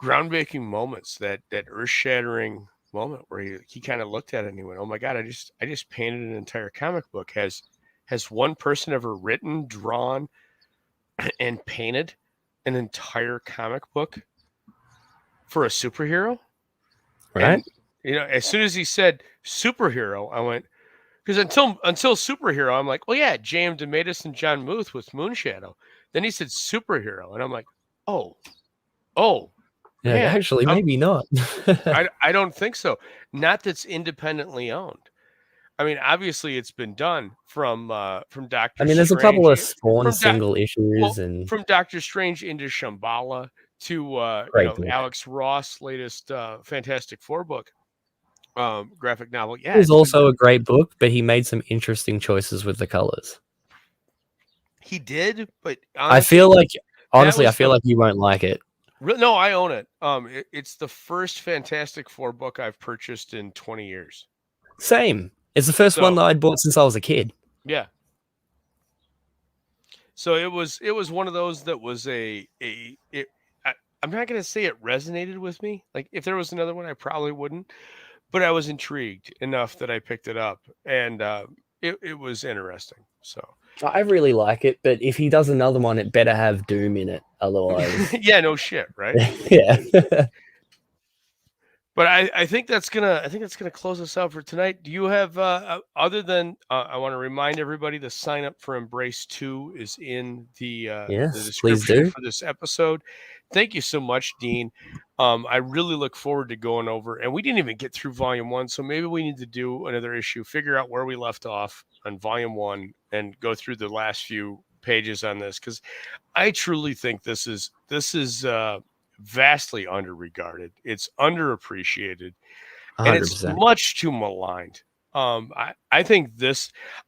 groundbreaking moments, that earth shattering moment where he kind of looked at it and he went, "Oh my God, I just painted an entire comic book." Has one person ever written, drawn, and painted an entire comic book for a superhero? Right? And as soon as he said superhero, I went, Because until superhero, I'm like, well, yeah, J.M. DeMatteis and John Muth with Moonshadow. Then he said superhero, and I'm like, oh, Yeah, man, actually, maybe not. I don't think so. Not that's independently owned. I mean, obviously, it's been done from Doctor. I mean, there's a Strange, couple of Spawn from single issues and from Doctor Strange into Shambhala to great book. Alex Ross' latest Fantastic Four book, graphic novel. Yeah, It was it's been also done. a great book, but he made some interesting choices with the colors. He did, but I feel like, honestly, was I feel the- like you won't like it. No, I own it. It's the first Fantastic Four book I've purchased in 20 years. Same. It's the first one that I'd bought since I was a kid. Yeah. So it was one of those that was I'm not going to say it resonated with me. Like if there was another one, I probably wouldn't, but I was intrigued enough that I picked it up, and it was interesting. So I really like it, but if he does another one, it better have Doom in it. Otherwise, yeah, no shit, right? yeah. But I think that's gonna close us out for tonight. Do you have other than I want to remind everybody the sign up for Embrace 2 is in the Yes, please description do. for this episode. Thank you so much, Dean. I really look forward to going over, and we didn't even get through Volume 1, so maybe we need to do another issue, figure out where we left off on Volume 1, and go through the last few pages on this, because I truly think this is vastly underregarded. It's underappreciated, and it's 100%. much too maligned. I think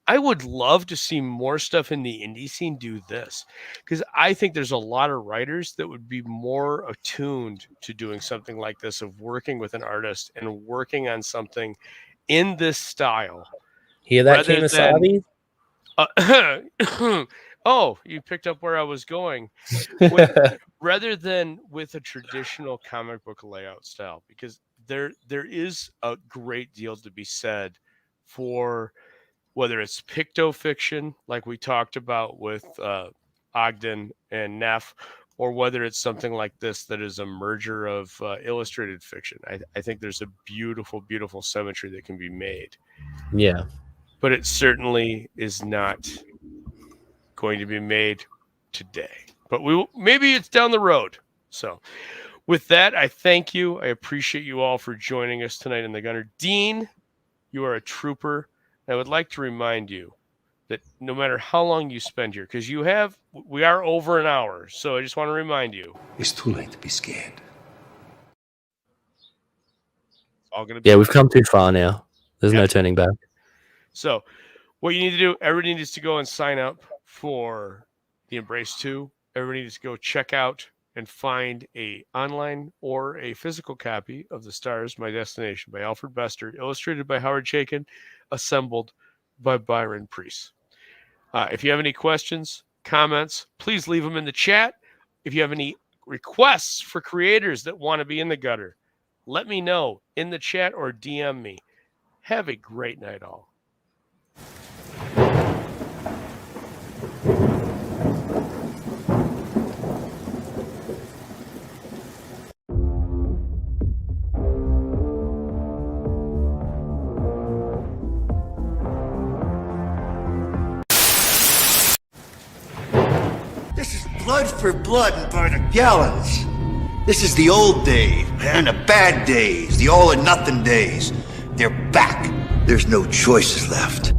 I would love to see more stuff in the indie scene do this, because I think there's a lot of writers that would be more attuned to doing something like this, of working with an artist and working on something in this style. Hear that, rather than- Kemosabe? Oh, you picked up where I was going. Rather than with a traditional comic book layout style, because there is a great deal to be said for whether it's pictofiction, like we talked about with Ogden and Neff, or whether it's something like this that is a merger of illustrated fiction. I think there's a beautiful, beautiful symmetry that can be made. Yeah. But it certainly is not going to be made today. But maybe it's down the road. So with that, I thank you. I appreciate you all for joining us tonight in the Gunner. Dean, you are a trooper. I would like to remind you that no matter how long you spend here, because we are over an hour. So I just want to remind you. It's too late to be scared. It's all going to be. Yeah, we've come too far now. There's no turning back. So what you need to do, everybody needs to go and sign up for the Embrace 2. Everybody needs to go check out and find a online or a physical copy of The Stars, My Destination by Alfred Bester, illustrated by Howard Chaykin, assembled by Byron Priest. If you have any questions, comments, please leave them in the chat. If you have any requests for creators that want to be in the gutter, let me know in the chat or DM me. Have a great night, all. This is blood for blood and by the gallons. This is the old days and the bad days, the all or nothing days. They're back. There's no choices left.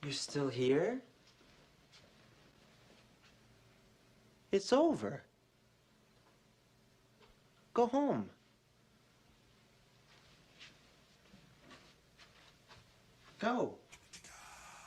You're still here? It's over. Go home. Go.